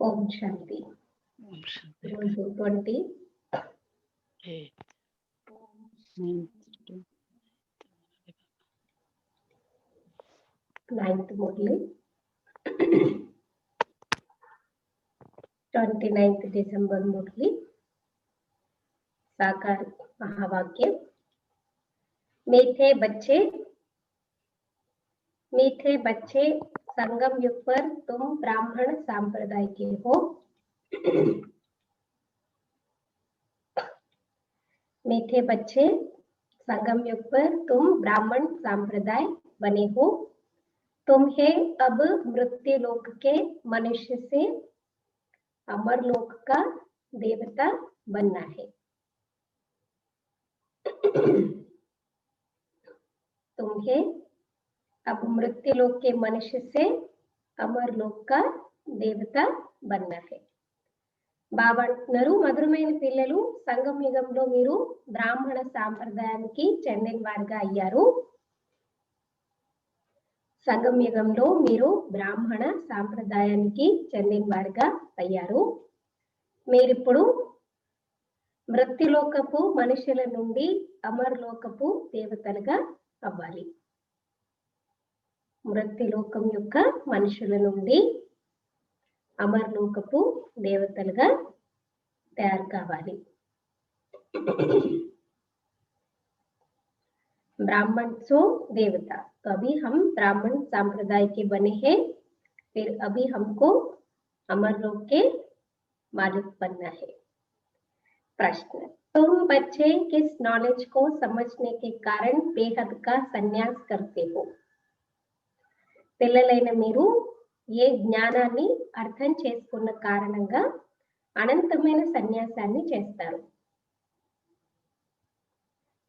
ఓం శాంతి. ఓం శాంతి. రోజు 20 9th Murali 29th December मुरली साकार महावाक्य। मीठे बच्चे संगम युग पर तुम ब्राह्मण संप्रदाय के हो। मीठे बच्चे संगम युग पर तुम ब्राह्मण संप्रदाय बने हो। तुम्हें अब मृत्यु लोक के मनुष्य से अमर लोक का देवता बनना है। तुम्हें अब मृत्यु लोक के मनुष्य से अमर लोक का देवता बनना है। బాబా అంటున్నారు, మధురమైన పిల్లలు, సంగమ యుగంలో మీరు బ్రాహ్మణ సాంప్రదాయానికి చెందిన వారుగా అయ్యారు. సంగమ యుగంలో మీరు బ్రాహ్మణ సాంప్రదాయానికి చెందిన వారుగా అయ్యారు. మీరిప్పుడు మృత్యులోకపు మనుషుల నుండి అమరలోకపు దేవతలుగా అవ్వాలి. మృత్యులోకం యొక్క మనుషుల నుండి అమరలోకపు దేవతలుగా తయారు కావాలి. ब्राह्मण सो देवता, तो अभी हम ब्राह्मण संप्रदाय के बने हैं, फिर अभी हमको अमर लोक के मालिक बनना है। प्रश्न, तुम बच्चे किस नॉलेज को समझने के कारण बेहद का संन्यास करते हो? పిల్లలైన మీరు ఏ జ్ఞానాన్ని అర్థం చేసుకున్న కారణంగా అనంతమైన సన్యాసాన్ని చేస్తారు?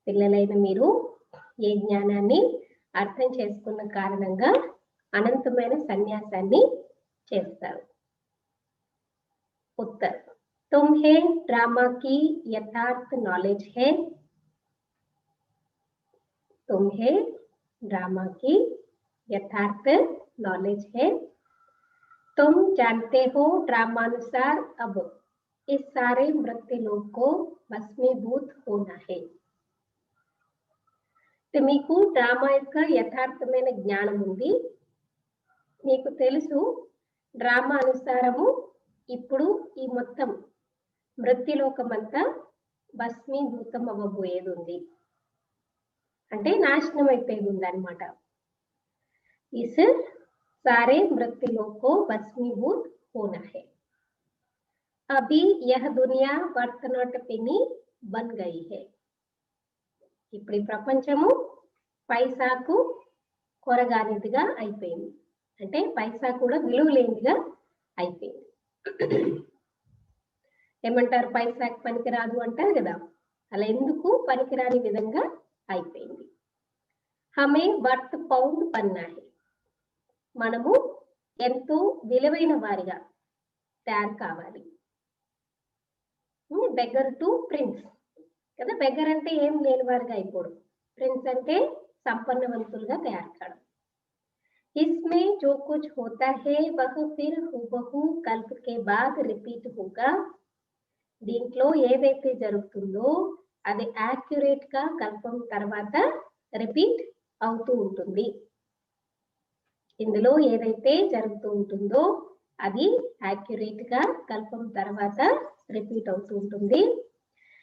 పిల్లలైన మీరు ఏ జ్ఞానాన్ని అర్థం చేసుకున్న కారణంగా అనంతమైన సన్యాసాన్ని చేస్తారు? उत्तर, तुम्हें ड्रामा की यथार्थ नॉलेज है। तुम्हें ड्रामा की यथार्थ नॉलेज है। तुम जानते हो ड्रामानुसार अब इस सारे मृत्यु लोक को भस्मीभूत होना है। మీకు డ్రామా యొక్క యథార్థమైన జ్ఞానం ఉంది. మీకు తెలుసు డ్రామా అనుసారము ఇప్పుడు ఈ మొత్తం మృత్యులోకం అంతా భస్మీభూతం అవ్వబోయేది ఉంది, అంటే నాశనం అయిపోయేది ఉంది అనమాట. ఇస్ सारे मृत्युलोक को भस्मीभूत होना है। अभी यह दुनिया वर्तनोटपिनी बन गई है। ఇప్పుడు ఈ ప్రపంచము పైసాకు కొరగానిదిగా అయిపోయింది, అంటే పైసా కూడా విలువ లేనిదిగా అయిపోయింది. ఏమంటారు, పైసాకి పనికిరాదు అంటారు కదా, అలా ఎందుకు పనికిరాని విధంగా అయిపోయింది. హమే వర్త్ పౌండ్ పన్నా హై, మనము ఎంతో విలువైన వారిగా తయారు కావాలి. బెగ్గర్ టు ప్రిన్స్ కదా, బెగ్గర్ అంటే ఏం లేని వారిగా అయిపోవడం, ప్రిన్స్ అంటే సంపన్నవంతులుగా తయారు కావడం. इसमें जो कुछ होता है वह फिर हूबहू कल्प के बाद रिपीट होगा। దీంట్లో ఏదైతే జరుగుతుందో అది యాక్యురేట్ గా కల్పం తర్వాత రిపీట్ అవుతూ ఉంటుంది. ఇందులో ఏదైతే జరుగుతూ ఉంటుందో అది యాక్యురేట్ గా కల్పం తర్వాత రిపీట్ అవుతూ ఉంటుంది.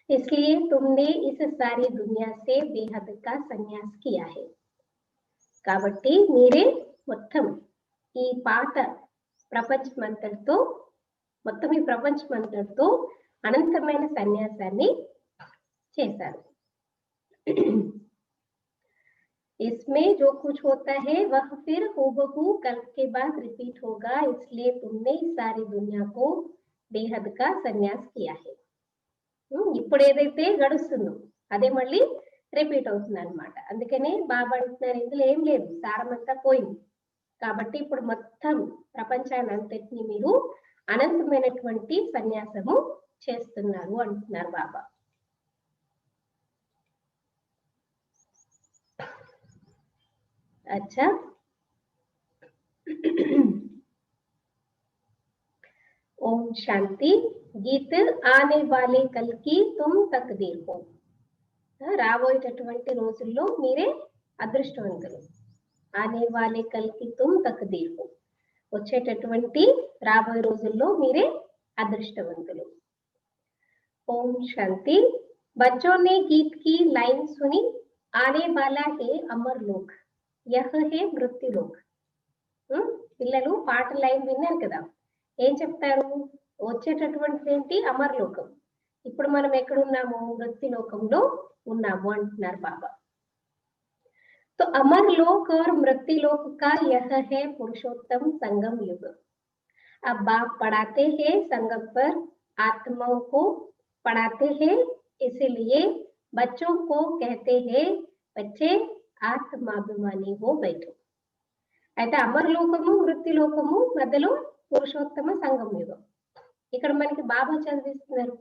इसलिए तुमने इस सारी दुनिया से बेहद का संन्यास किया है। కాబట్టి మీరే మొత్తం ఈ పాత ప్రపంచమంతటితో, మొత్తం ఈ ప్రపంచమంతటితో అనంతమైన సన్యాసాన్ని చేశారు. इसमें जो कुछ होता है वह फिर हूबहू कल्प के बाद रिपीट होगा, इसलिए तुमने इस सारी दुनिया को बेहद का संन्यास किया है। ఇప్పుడు ఏదైతే గడుస్తుందో అదే మళ్ళీ రిపీట్ అవుతుంది అనమాట. అందుకనే బాబా అంటున్నారు, ఇందులో ఏం లేదు, సారమంతా పోయింది. కాబట్టి ఇప్పుడు మొత్తం ప్రపంచాన్ని అంతటిని మీరు అనంతమైనటువంటి సన్యాసము చేస్తున్నారు అంటున్నారు బాబా. अच्छा, ఓం శాంతి. గీత్ ఆనే వాలే కల్ కి తుమ్ తక్దీర్ హో. రాబోయేటటువంటి రోజుల్లో మీరే అదృష్టవంతులు. ఆనే వాలే కల్ కి తుమ్ తక్దీర్ హో. వచ్చేటటువంటి రాబోయే రోజుల్లో మీరే అదృష్టవంతులు. ओम शांति. बच्चों ने गीत की लाइन सुनी. आने वाला है अमर लोक, यह है मृत्यु लोक. పిల్లలు పాట లైన్ విన్నారు కదా, ఏం చెప్తారు? వచ్చేటటువంటిది ఏంటి? అమర్ లోకం. ఇప్పుడు మనం ఎక్కడున్నాము? మృత్యు లోకంలో ఉన్నాము అంటున్నారు బాబా. तो अमर लोक और मृत्यु लोक का यह है पुरुषोत्तम संगम युग. अब बाप पढ़ाते हैं संगम पर आत्माओं को पढ़ाते हैं, इसलिए बच्चों को कहते हैं बच्चे ఆత్మాభిమాని హో బైఠో. అయితే అమరలోకము మృత్యులోకము మధ్యలో పురుషోత్తమ సంగం యుగం. ఇక్కడ మనకి బాబా చదివిస్తున్నారు,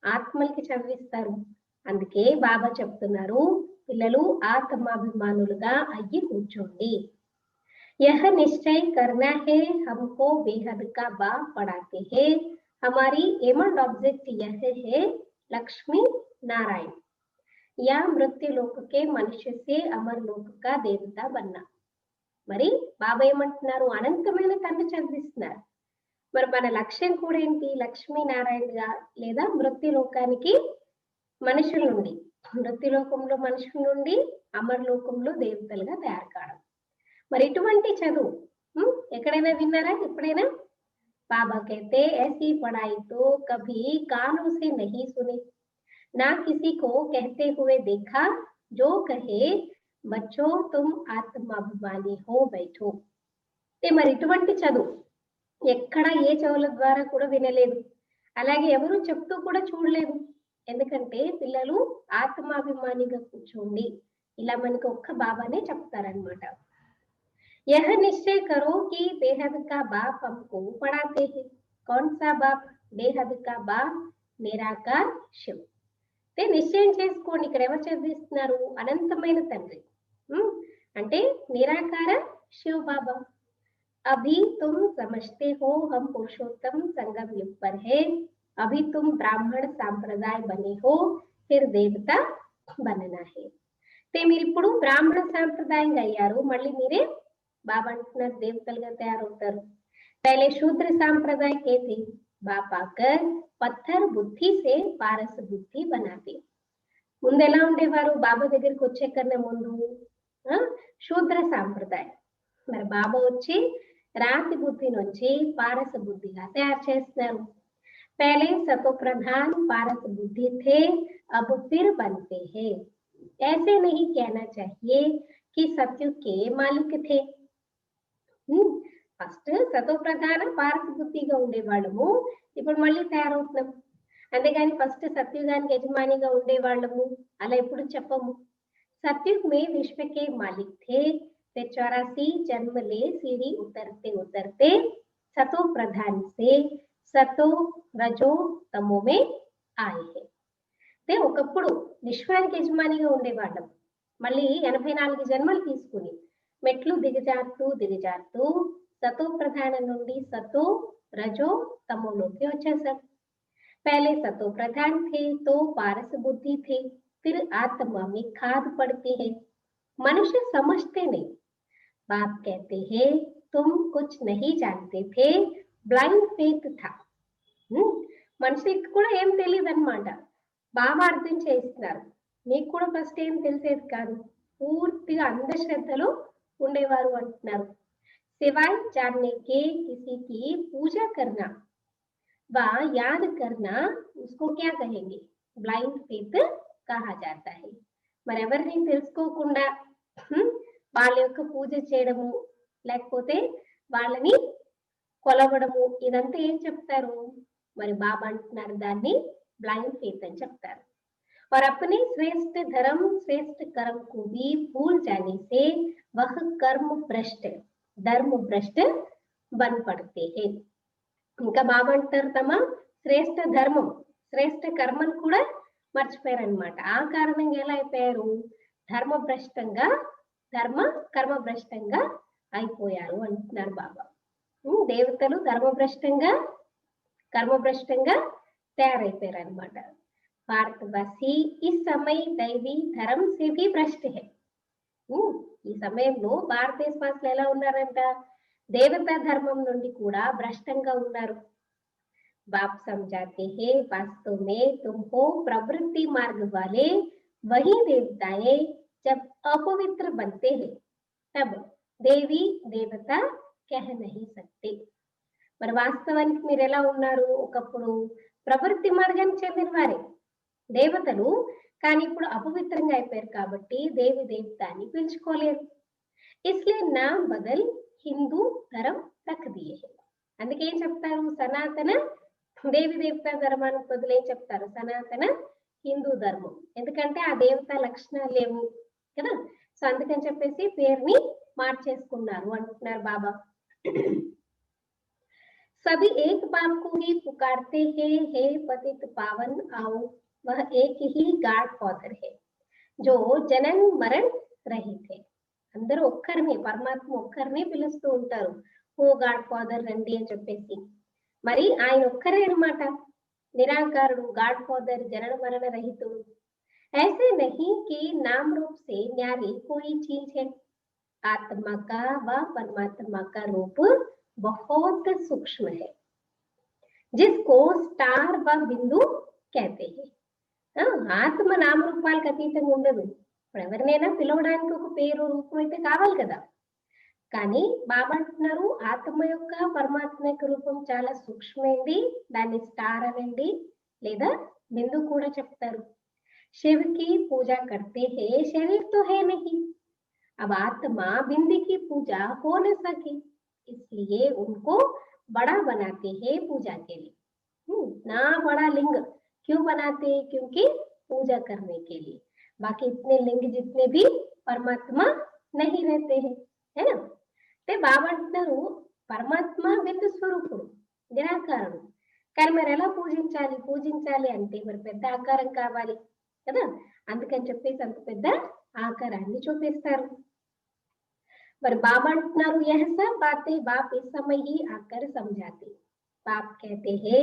ఆత్మలకి చదివిస్తారు. అందుకే బాబా చెప్తున్నారు, పిల్లలు ఆత్మాభిమానులుగా అయ్యి కూర్చోండి. यह निश्चय करना है हमको बेहद का बाप पढ़ाते हैं. हमारी एमंड ऑब्जेक्ट यह है लक्ष्मी नारायण या मृत्यु लोक के मनुष्य से अमर लोक का देवता बनना. మరి బాబా ఏమంటున్నారు? అనంతమైన తండ్రి చదివిస్తున్నారు. మరి మన లక్ష్యం కూడా ఏంటి? లక్ష్మీనారాయణగా లేదా మృత్యులోకానికి మనుషుల నుండి, మృత్యులోకంలో మనుషుల నుండి అమరలోకంలో దేవతలుగా తయారు కావడం. మరి ఇటువంటి చదువు ఎక్కడైనా విన్నారా? ఎప్పుడైనా? बाबा कहते ऐसी पढ़ाई तो कभी कानों से नहीं सुनी, ना किसी को कहते हुए देखा, जो कहे बच्चों तुम आत्माभिमानी हो बैठो. మరి ఇటువంటి చదువు ఎక్కడ ఏ చెవుల ద్వారా కూడా వినలేదు, అలాగే ఎవరు చెప్తూ కూడా చూడలేదు. ఎందుకంటే పిల్లలు ఆత్మాభిమానిగా కూర్చోండి, ఇలా మనకి ఒక్క బాబానే చెప్తారనమాట. यह निश्चय करो कि बेहद का बाप हमको पढ़ाते हैं. कौन सा बाप? बेहद का बाप निराकार शिव. ते నిశ్చయం చేసుకోండి. ఇక్కడ ఎవరు చదివిస్తున్నారు? అనంతమైన తండ్రి, అంటే నిరాకార शिव बाबा. अभी तुम समझते हो हम पुरुषोत्तम संगम युग पर है. अभी तुम ब्राह्मण संप्रदाय बने हो, फिर देवता बनना है. ते మీరు ఇప్పుడు బ్రాహ్మణ సాంప్రదాయంగా అయ్యారు, మళ్ళీ మీరే బాబా అంటున్నారు దేవతలుగా తయారవుతారు. पहले शूद्र सांप्रदाय के थे, बाप आकर पत्थर बुद्धि से पारस बुद्धि बनाते. ముందు ఎలా ఉండేవారు? బాబా దగ్గరికి వచ్చే కన్నా ముందు శూద్ర సాంప్రదాయం. మరి బాబా వచ్చి రాతి బుద్ధి నుంచి పారస బుద్ధిగా తయారు చేస్తున్నారు. पहले सतो प्रधान पारस बुद्धि थे, अब फिर बनते हैं. ऐसे नहीं कहना चाहिए कि सत्युग के मालिक थे. ఫస్ట్ సతో ప్రధాన పారస బుద్ధిగా ఉండేవాళ్ళము, ఇప్పుడు మళ్ళీ తయారవుతున్నాం. అంతేగాని ఫస్ట్ సత్యుగానికి యజమానిగా ఉండేవాళ్ళము అలా ఎప్పుడు చెప్పము. సత్యుగ్ మే విశ్వకే మాలిక్ थे, 84 जन्म ले सीढ़ी उतरते उतरते सतो प्रधान से सतो रजो तमो में आए हैं. అంటే ఒకప్పుడు విశ్వానికి యజమానిగా ఉండేవాళ్ళం, మళ్ళీ 84 జన్మలు తీసుకుని మెట్లు దిగజారుతూ దిగజారుతూ సతో ప్రధానం నుండి సతో రజో తమోలోకి వచ్చేసాం. पहले सतो प्रधान थे तो पारस बुद्धि थे, फिर आत्मा में खाद पड़ती है. मनुष्य समझते नहीं. बाप कहते हैं तुम कुछ नहीं जानते थे, ब्लाइंड फेथ था. మనిషికి కూడా ఏం తెలియదు అనమాట. బాగా అర్థం చేస్తున్నారు, మీకు కూడా ఫస్ట్ ఏం తెలిసేది కాదు, పూర్తిగా అంధశ్రద్ధలో ఉండేవారు అంటున్నారు. सिवाय जानने के किसी की पूजा करना व याद करना उसको क्या कहेंगे? ब्लाइंड फेथ कहा जाता है. మరి ఎవరిని తెలుసుకోకుండా వాళ్ళ యొక్క పూజ చేయడము లేకపోతే వాళ్ళని కొలవడము ఇదంతా ఏం చెప్తారు? మరి బాబా అంటున్నారు దాన్ని బ్లైండ్ ఫేత్ అని చెప్తారు. और अपने श्रेष्ठ धर्म श्रेष्ठ कर्म को भी भूल जाने से वह कर्म भ्रष्ट धर्म भ्रष्ट बन पड़ते हैं. ఇంకా బాబా అంటారు తమ శ్రేష్ఠ ధర్మం శ్రేష్ఠ కర్మను కూడా మర్చిపోయారు అనమాట. ఆ కారణంగా ఎలా అయిపోయారు? ధర్మ కర్మ భ్రష్టంగా అయిపోయారు అంటున్నారు బాబా. దేవతలు ధర్మభ్రష్టంగా కర్మభ్రష్టంగా తయారైపోయారు అనమాట. భారతవాసి ఈ समय दैवी धर्म से भी भ्रष्ट है. ఈ సమయంలో భారతదేశవాసులు ఎలా ఉన్నారంట, దేవతా ధర్మం నుండి కూడా భ్రష్టంగా ఉన్నారు. बाप समझाते हैं वास्तव में तुम हो प्रवृत्ति मार्ग वाले, वही देवताएं जब अपवित्र बनते हैं तब देवी देवता कह नहीं सकते. మరి వాస్తవానికి మీరు ఎలా ఉన్నారు, ఒకప్పుడు ప్రవృత్తి మార్గానికి చెందిన వారే దేవతలు, కానీ ఇప్పుడు అపవిత్రంగా అయిపోయారు కాబట్టి దేవి దేవత అని పిలుచుకోలేరు. ఇస్లే నామ్ బదల్ హిందూ ధర్మ రఖ్ దియే హై. అందుకే ఏం చెప్తారు, సనాతన దేవి దేవతా ధర్మానికి బదులు ఏం చెప్తారు, సనాతన హిందూ ధర్మం. ఎందుకంటే ఆ దేవతా లక్షణాలు లేవు కదా, సో అందుకని చెప్పేసి పేరుని మార్చేసుకున్నారు అంటున్నారు బాబా. सभी एक बाप को ही पुकारते हैं, हे पतित पावन आओ, वह एक ही गाड फादर है जो जनन मरण रहित है. అందరూ ఒక్కరిని, పరమాత్మ ఒక్కరిని పిలుస్తూ ఉంటారు, ఓ గాడ్ ఫాదర్ రండి అని చెప్పేసి. మరి ఆయన ఒక్కరే అన్నమాట, నిరాకారుడు, గాడ్ ఫాదర్, జనన మరణ రహితుడు. ऐसे नहीं कि नाम रूप से न्यारी कोई चीज है. आत्मा का व परमात्मा का रूप बहुत सूक्ष्म है, जिसको स्टार व बिंदु कहते हैं. ఆత్మ నామరూపాలకు అతీతంగా ఉండదు. ఇప్పుడు ఎవరినైనా పిలవడానికి ఒక పేరు రూపం అయితే కావాలి కదా, కానీ బాబా అంటున్నారు ఆత్మ యొక్క పరమాత్మ యొక్క రూపం చాలా సూక్ష్మైంది, దాన్ని స్టార్ అనండి లేదా బిందు కూడా చెప్తారు. శివకి పూజ కర్తే హే, శరీర్ తో హే నహీ. अब आत्मा बिंदी की पूजा हो न सके, इसलिए उनको बड़ा बनाते हैं पूजा के लिए. ना बड़ा लिंग क्यों बनाते हैं, क्योंकि पूजा करने के लिए. बाकी इतने लिंग जितने भी परमात्मा नहीं रहते हैं, है ना. అంటే బాబా అంటున్నారు పరమాత్మ బిందు స్వరూపుడు, నిరాకారుడు, కానీ మరి ఎలా పూజించాలి, పూజించాలి అంటే మరి పెద్ద ఆకారం కావాలి కదా, అందుకని చెప్పేసి అంత పెద్ద ఆకారాన్ని చూపిస్తారు. पर बाबा अंటున్నారు यह सब बातें बाप इस समय ही आकर समझाते. बाप कहते हैं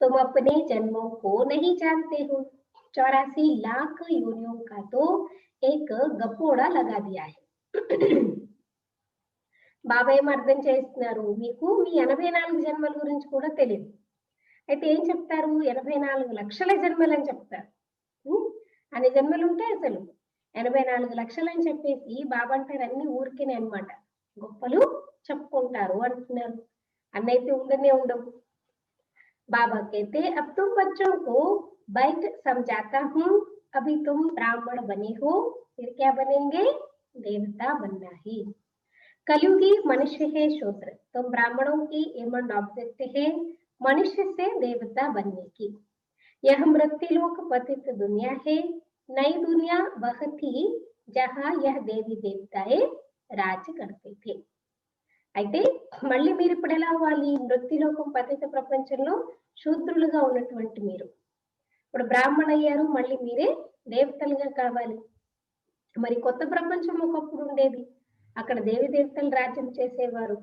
तुम अपने जन्मों को नहीं जानते हो, 84 लाख योनियों का तो एक गपोड़ा लगा दिया है. బాబా ఏం అర్థం చేస్తున్నారు, మీకు మీ 84 జన్మల గురించి కూడా తెలియదు. అయితే ఏం చెప్తారు, 84 లక్షల జన్మలు అని చెప్తారు. అన్ని జన్మలు ఉంటాయి అసలు 84 లక్షలు అని చెప్పేసి బాబా అంటారు అన్ని ఊరికేనే అన్నమాట, గొప్పలు చెప్పుకుంటారు అంటున్నారు. అన్నైతే ఉండనే ఉండవు. బాబా कहते अब तुम बच्चों को बैठ समझाता हूँ, अभी तुम ब्राह्मण बने हो, फिर क्या बनेंगे, देवता बनना ही. कलयुगी मनुष्य है शूद्र, तुम ब्राह्मणों की एमंड ऑब्जेक्ट है मनुष्य से देवता बनने की. यह मृत्युलोक पतित दुनिया है, नई दुनिया वह थी जहां यह देवी देवताएं राज करते थे. అయితే మళ్ళీ మీరు ఇప్పుడు ఎలా అవ్వాలి, మృత్యులోకం పతిత ప్రపంచంలో శూద్రులుగా ఉన్నటువంటి మీరు ఇప్పుడు బ్రాహ్మణ అయ్యారు, మళ్ళీ మీరే దేవతలుగా కావాలి. మరి కొత్త ప్రపంచం ఒకప్పుడు ఉండేది, అక్కడ దేవి దేవతలు రాజ్యం చేసేవారు.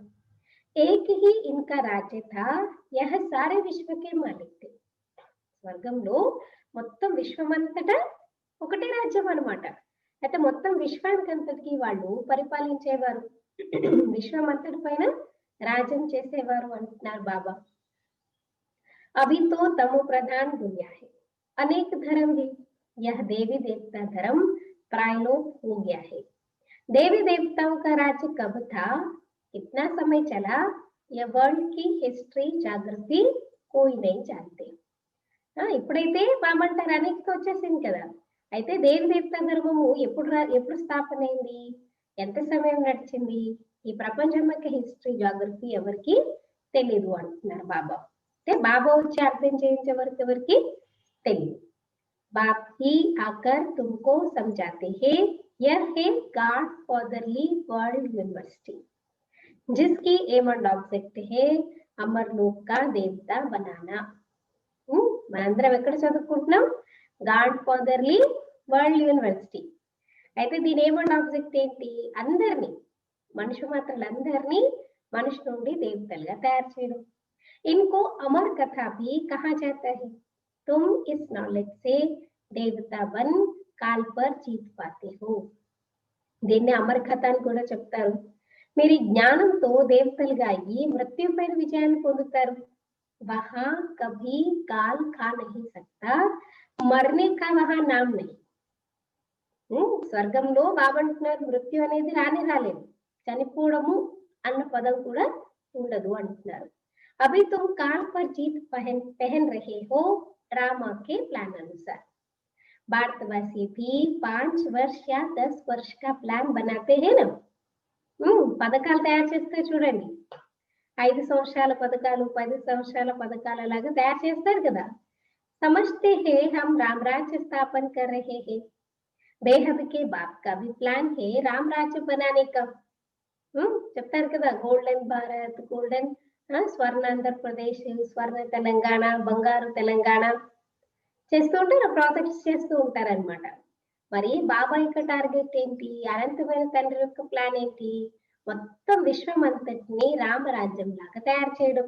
ఏక్ హీ ఇన్కా రాజ్య థా, యహ సారే విశ్వకే మాలిక్ థే. స్వర్గంలో మొత్తం విశ్వమంతటా ఒకటే రాజ్యం అన్నమాట. అయితే మొత్తం విశ్వానికి అంతటికి వాళ్ళు పరిపాలించేవారు, విశ్వమంతటి పైన రాజ్యం చేసేవారు అంటున్నారు బాబా. अभी तो तमो प्रधान दुनिया है, अनेक धर्म है, यह देवी देवता धर्म प्रायलोप हो गया है. देवी देवताओं का राज्य कब था, कितना समय चला, यह वर्ल्ड की हिस्ट्री जागृति कोई नहीं जानते. ఇప్పుడైతే బాబా అంటారు అనేకత వచ్చేసింది కదా, అయితే దేవి దేవతా ధర్మము ఎప్పుడు స్థాపన అయింది, ఎంత సమయం నడిచింది, ఈ ప్రపంచం యొక్క హిస్టరీ జాగ్రఫీ ఎవరికి తెలియదు అంటున్నారు బాబా. అంటే బాబా వచ్చి అర్థం చేయించే వరకు ఎవరికి తెలియదు. బాప్ హీ ఆకర్ తుమ్కో సమझाते हैं, यह है गॉड फादरली वर्ल्ड यूनिवर्सिटी, जिसकी एम एंड ऑब्जेक्ट है अमरलोक का देवता बनाना. మనందరం ఎక్కడ చదువుకుంటున్నాం, గాడ్ ఫాదర్లీ వరల్డ్ యూనివర్సిటీ. అయితే దీని ఏమంటే ఆబ్జెక్ట్ ఏంటి, అందరినీ మనుషు మాత్రలందరినీ మనిషి నుండి దేవతలుగా తయారు చేయడం. इनको अमर कथा भी कहा जाता है। तुम इस नॉलेज से देवता बन काल पर जीत पाते हो। దీన్ని అమర కథ అని కూడా చెప్తారు. మీరు జ్ఞానంతో దేవతలుగా అయ్యి మృత్యుపైన విజయాన్ని పొందుతారు. वहां कभी काल खा नहीं सकता, मरने का वहां नाम नहीं. స్వర్గంలో బాబా అంటున్నారు మృత్యు అనేది రాలేదు, చనిపోవడము అన్న పదం కూడా ఉండదు అంటున్నారు. अभी तुम काल पर जीत पहन रहे हो ड्रामा के प्लान अनुसार. भारतवासी भी 5 वर्ष या 10 वर्ष का प्लान बनाते हैं ना. పథకాలు తయారు చేస్తే చూడండి, 5 సంవత్సరాల పథకాలు 10 సంవత్సరాల పథకాలు అలాగా తయారు చేస్తారు కదా. समझते हैं हम राम राज्य स्थापन कर रहे हैं. बेहद के बाप का भी प्लान है राम राज्य बनाने का. చెప్తారు కదా, గోల్డెన్ భారత్, గోల్డెన్ స్వర్ణ ఆంధ్రప్రదేశ్, స్వర్ణ తెలంగాణ, బంగారు తెలంగాణ చేస్తూ ఉంటారు, ప్రాజెక్ట్స్ చేస్తూ ఉంటారనమాట. మరి బాబా యొక్క టార్గెట్ ఏంటి? అనంతమైన తండ్రి యొక్క ప్లాన్ ఏంటి? మొత్తం విశ్వం అంతటిని రామరాజ్యం లాగా తయారు చేయడం.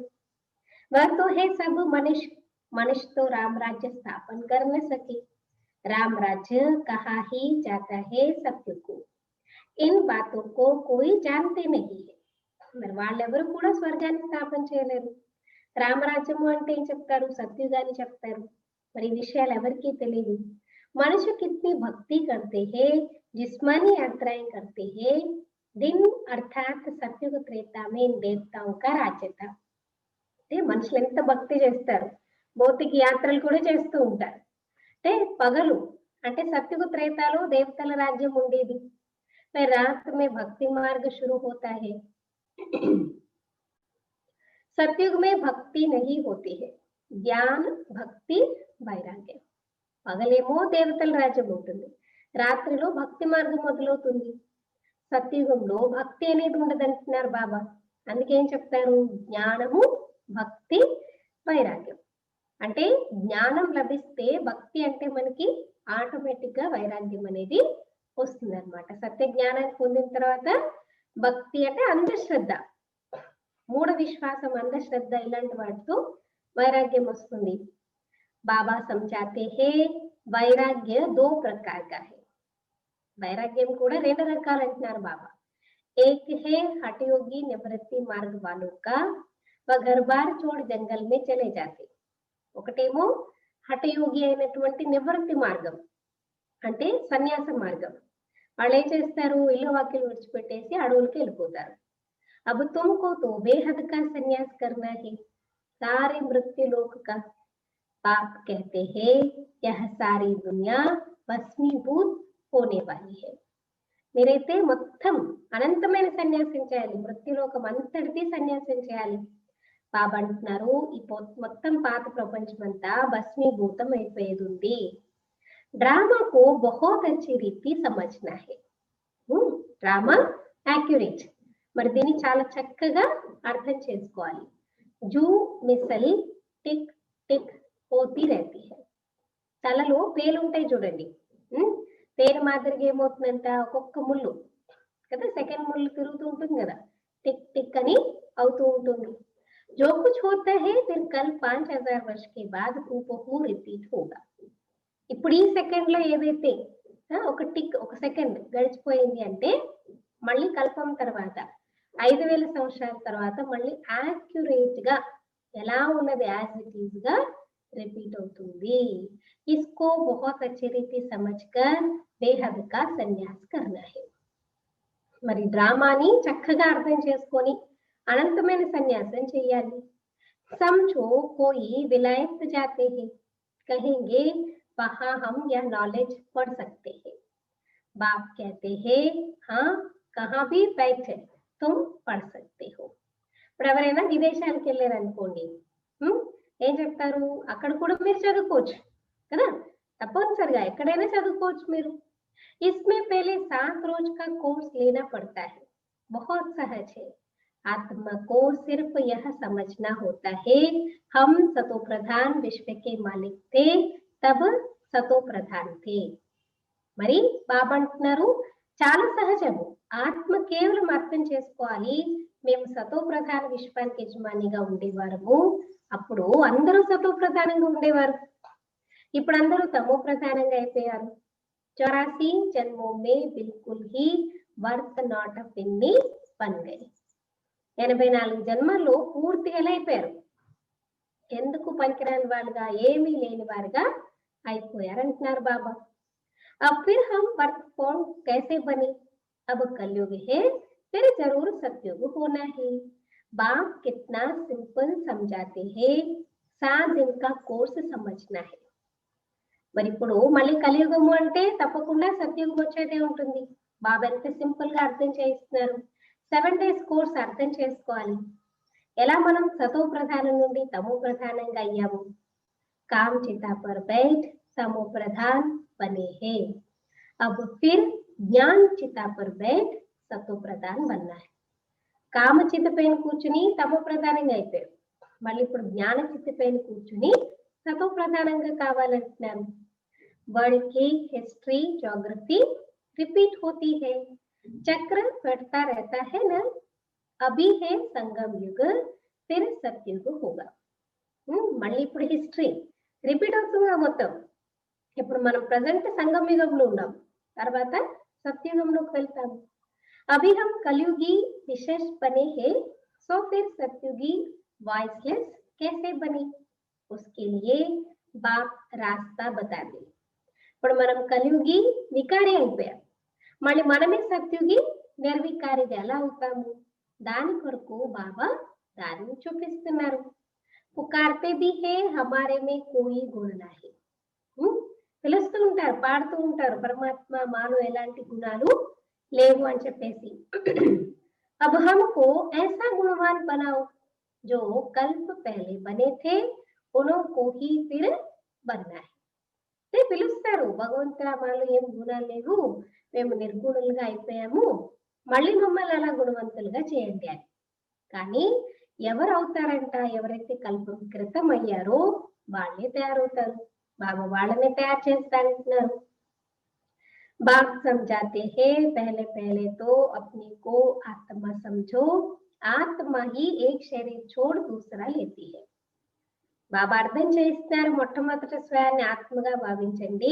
वह तो है सब मनुष्य तो राम राज्य स्थापन कर न सके. राम राज्य कहा ही जाता है सत्य को. इन बातों को कोई जानते नहीं है. మరి వాళ్ళెవరు కూడా స్వర్గాన్ని స్థాపన చేయలేరు. రామరాజ్యము అంటే ఏం చెప్తారు? సత్యుగాని చెప్తారు. మరి విషయాలు ఎవరికీ తెలియదు. मनुष्य कितनी भक्ति करते हैं, जिस्मानी यात्राएं करते हैं. दिन अर्थात सत्युग त्रेता में इन देवताओं का राज्य था. అంటే మనుషులు ఎంత భక్తి చేస్తారు, భౌతిక యాత్రలు కూడా చేస్తూ ఉంటారు. అంటే పగలు అంటే సత్యుగ త్రేతాలో దేవతల రాజ్యం ఉండేది. रात में भक्ति मार्ग शुरू होता है. सतयुग में भक्ति नहीं होती है, ज्ञान भक्ति వైరాగ్యం. పగలేమో దేవతల రాజ్యం ఉంటుంది, రాత్రిలో భక్తి మార్గం మొదలవుతుంది. సత్యుగంలో భక్తి అనేది ఉండదంటున్నారు బాబా. అందుకేం చెప్తారు? జ్ఞానము భక్తి వైరాగ్యం. అంటే జ్ఞానం లభిస్తే భక్తి అంటే మనకి ఆటోమేటిక్ గా వైరాగ్యం అనేది వస్తుంది అనమాట. సత్య జ్ఞానాన్ని పొందిన తర్వాత భక్తి అంటే అంధశ్రద్ధ, మూఢ విశ్వాసం, అంధశ్రద్ధ ఇలాంటి వాటితో వైరాగ్యం వస్తుంది. బాబా समझाते हैं వైరాగ్య 2 प्रकार का है. వైరాగ్యం కూడా 2 రకాలు అంటున్నారు బాబా. एक है हठयोगी निवृत्ति मार्ग वालों का, वह घर बार छोड़ जंगल में चले जाते. ఒకటేమో హఠయోగి అయినటువంటి నివృత్తి మార్గం అంటే సన్యాస మార్గం. వాళ్ళు ఏం చేస్తారు? ఇల్లు వాకిలు విడిచిపెట్టేసి అడవులకి వెళ్ళిపోతారు. अब तुमको तो बेहद का संन्यास करना है, सारे मृत्यु लोक का. पाप कहते हैं यह सारी दुनिया भस्मीभूत होने वाली है. మీరైతే మొత్తం అనంతమైన సన్యాసం చేయాలి, మృత్యులోకం అంతటిది సన్యాసం చేయాలి. బాబా అంటున్నారు ఈ మొత్తం పాత ప్రపంచం అంతా భస్మీభూతం అయిపోయేది ఉంది. డ్రామా को बहुत अच्छी रीति समझना है. డ్రామా యాక్యురేట్, మరి దీన్ని చాలా చక్కగా అర్థం చేసుకోవాలి. జూ మిసల్ టిక్ టిక్ పోతీ रहती है. తలలో పేలు ఉంటాయి చూడండి, పేరు మాదిరిగా ఏమవుతుందంట, ఒక్కొక్క ముళ్ళు కదా, సెకండ్ ముళ్ళు తిరుగుతూ ఉంటుంది కదా, టిక్ టిక్ అని అవుతూ ఉంటుంది. जो कुछ होता है फिर कल 5000 वर्ष के बाद हूबहू रिपीट होगा. ఇప్పుడు ఈ సెకండ్ లో ఏదైతే ఒక టిక్, ఒక సెకండ్ గడిచిపోయింది అంటే మళ్ళీ కల్పం తర్వాత 5000 సంవత్సరాల తర్వాత మళ్ళీ యాక్యురేట్ గా ఎలా ఉన్నది యాజ్ ఇట్ ఈజ్ గా రిపీట్ అవుతుంది. इसको बहुत अच्छी रीति समझकर बेहद का संन्यास करना है. మరి డ్రామాని చక్కగా అర్థం చేసుకొని అనంతమైన సన్యాసం చేయాలి. समझो कोई विलायत जाते हैं, कहेंगे वहां हम यह नॉलेज पढ़ सकते हैं. बाप कहते हैं हाँ कहाँ भी बैठे तुम पढ़ सकते हो. ఇప్పుడు ఎవరైనా విదేశాలకు వెళ్ళారనుకోండి, ఏం చెప్తారు? అక్కడ కూడా మీరు చదువుకోవచ్చు కదా, తప్పనిసరిగా ఎక్కడైనా చదువుకోవచ్చు మీరు. इसमें पहले 7 रोज का कोर्स लेना पड़ता है, बहुत सहज है. आत्मा को सिर्फ यह समझना होता है हम सतो प्रधान विश्व के मालिक थे, तब सतो प्रधान थे. మరి బాబా అంటున్నారు చాలా సహజము, ఆత్మ కేవలం అర్థం చేసుకోవాలి మేము సతో ప్రధాన విశ్వానికి యజమానిగా ఉండేవారము. అప్పుడు అందరూ సతో ప్రధానంగా ఉండేవారు. ఇప్పుడు అందరూ తమో ప్రధానంగా అయిపోయారు. 84 జన్మోं में बिल्कुल ही वर्थ नॉट अ पिन्नी बन गए. 84 జన్మల్లో పూర్తిగా ఎలా అయిపోయారు? ఎందుకు పనికిరాని వాళ్ళుగా, ఏమీ లేని వారుగా అయిపోయారు అంటున్నారు బాబా. अब फिर हम वर्थ कौन कैसे बने? अब कलयुग है, फिर जरूर सतयुग होना है. बाप कितना सिंपल समझाते हैं, 7 दिन का कोर्स समझना है. మరి ఇప్పుడు మళ్ళీ కలియుగము అంటే తప్పకుండా సత్యుగం వచ్చేదే ఉంటుంది. బాబా ఎంత సింపుల్ గా అర్థం చేయిస్తున్నారు. 7 days కోర్స్ అర్థం చేసుకోవాలి. ఎలా మనం సతో ప్రధానం నుండి తమో ప్రధానంగా అయ్యాము. काम चिता पर बैठ तमो प्रधान बने हैं. अब फिर ज्ञान चिता पर बैठ सतो प्रधान बनना है. కామ చిత్త పైన కూర్చుని తమో ప్రధానంగా అయిపోయారు. మళ్ళీ ఇప్పుడు జ్ఞాన చిత్త పైన కూర్చుని సతో ప్రధానంగా కావాలంటున్నారు. वर्ल्ड की हिस्ट्री ज्योग्राफी रिपीट होती है, चक्र बढ़ता रहता है ना. अभी है संगम युग, फिर सतयुग होगा. మళ్ళీ ఇప్పుడు హిస్టరీ రిపీట్ అవుతుందిగా మొత్తం. ఇప్పుడు మనం ప్రజెంట్ సంగమ యుగంలో ఉన్నాం, తర్వాత సత్యుగంలోకి వెళ్తాము. अभी हम कलयुगी विशेष बने हैं, सो फिर सतयुगी वॉइसलेस कैसे बने? उसके लिए बाप रास्ता बता दे. ఇప్పుడు మనం కలియుగి వికారి అయిపోయాం, మళ్ళీ మనమే సత్యుగి నిర్వికారిగా ఎలా అవుతాము? దాని కొరకు బాబా దారిని చూపిస్తున్నారు. పుకార్తే భీ హే హమారే మే కోయి గుణ నాహి. పిలుస్తూ ఉంటారు, పాడుతూ ఉంటారు, పరమాత్మ మాలో ఎలాంటి గుణాలు లేవు అని చెప్పేసి. अब हमको ऐसा गुणवान बनाओ जो कल्प पहले बने थे, उनको ही फिर बनना है. పిలుస్తారు, భగవంతుడా మాలో ఏం గుణాలు లేవు, మేము నిర్గుణులుగా అయిపోయాము, మళ్ళీ మమ్మల్ని అలా గుణవంతులుగా చేయండి అని. కానీ ఎవరు అవుతారంట? ఎవరైతే కల్పం క్రితం అయ్యారో వాళ్ళే తయారవుతారు. బాబా వాళ్ళనే తయారు చేస్తారంటున్నారు. बाप समझाते हैं, पहले पहले तो अपने को आत्मा समझो, आत्मा ही एक शरीर छोड़ दूसरा लेती है. బాబా అర్థం చేయిస్తున్నారు, మొట్టమొదట స్వయాన్ని ఆత్మగా భావించండి,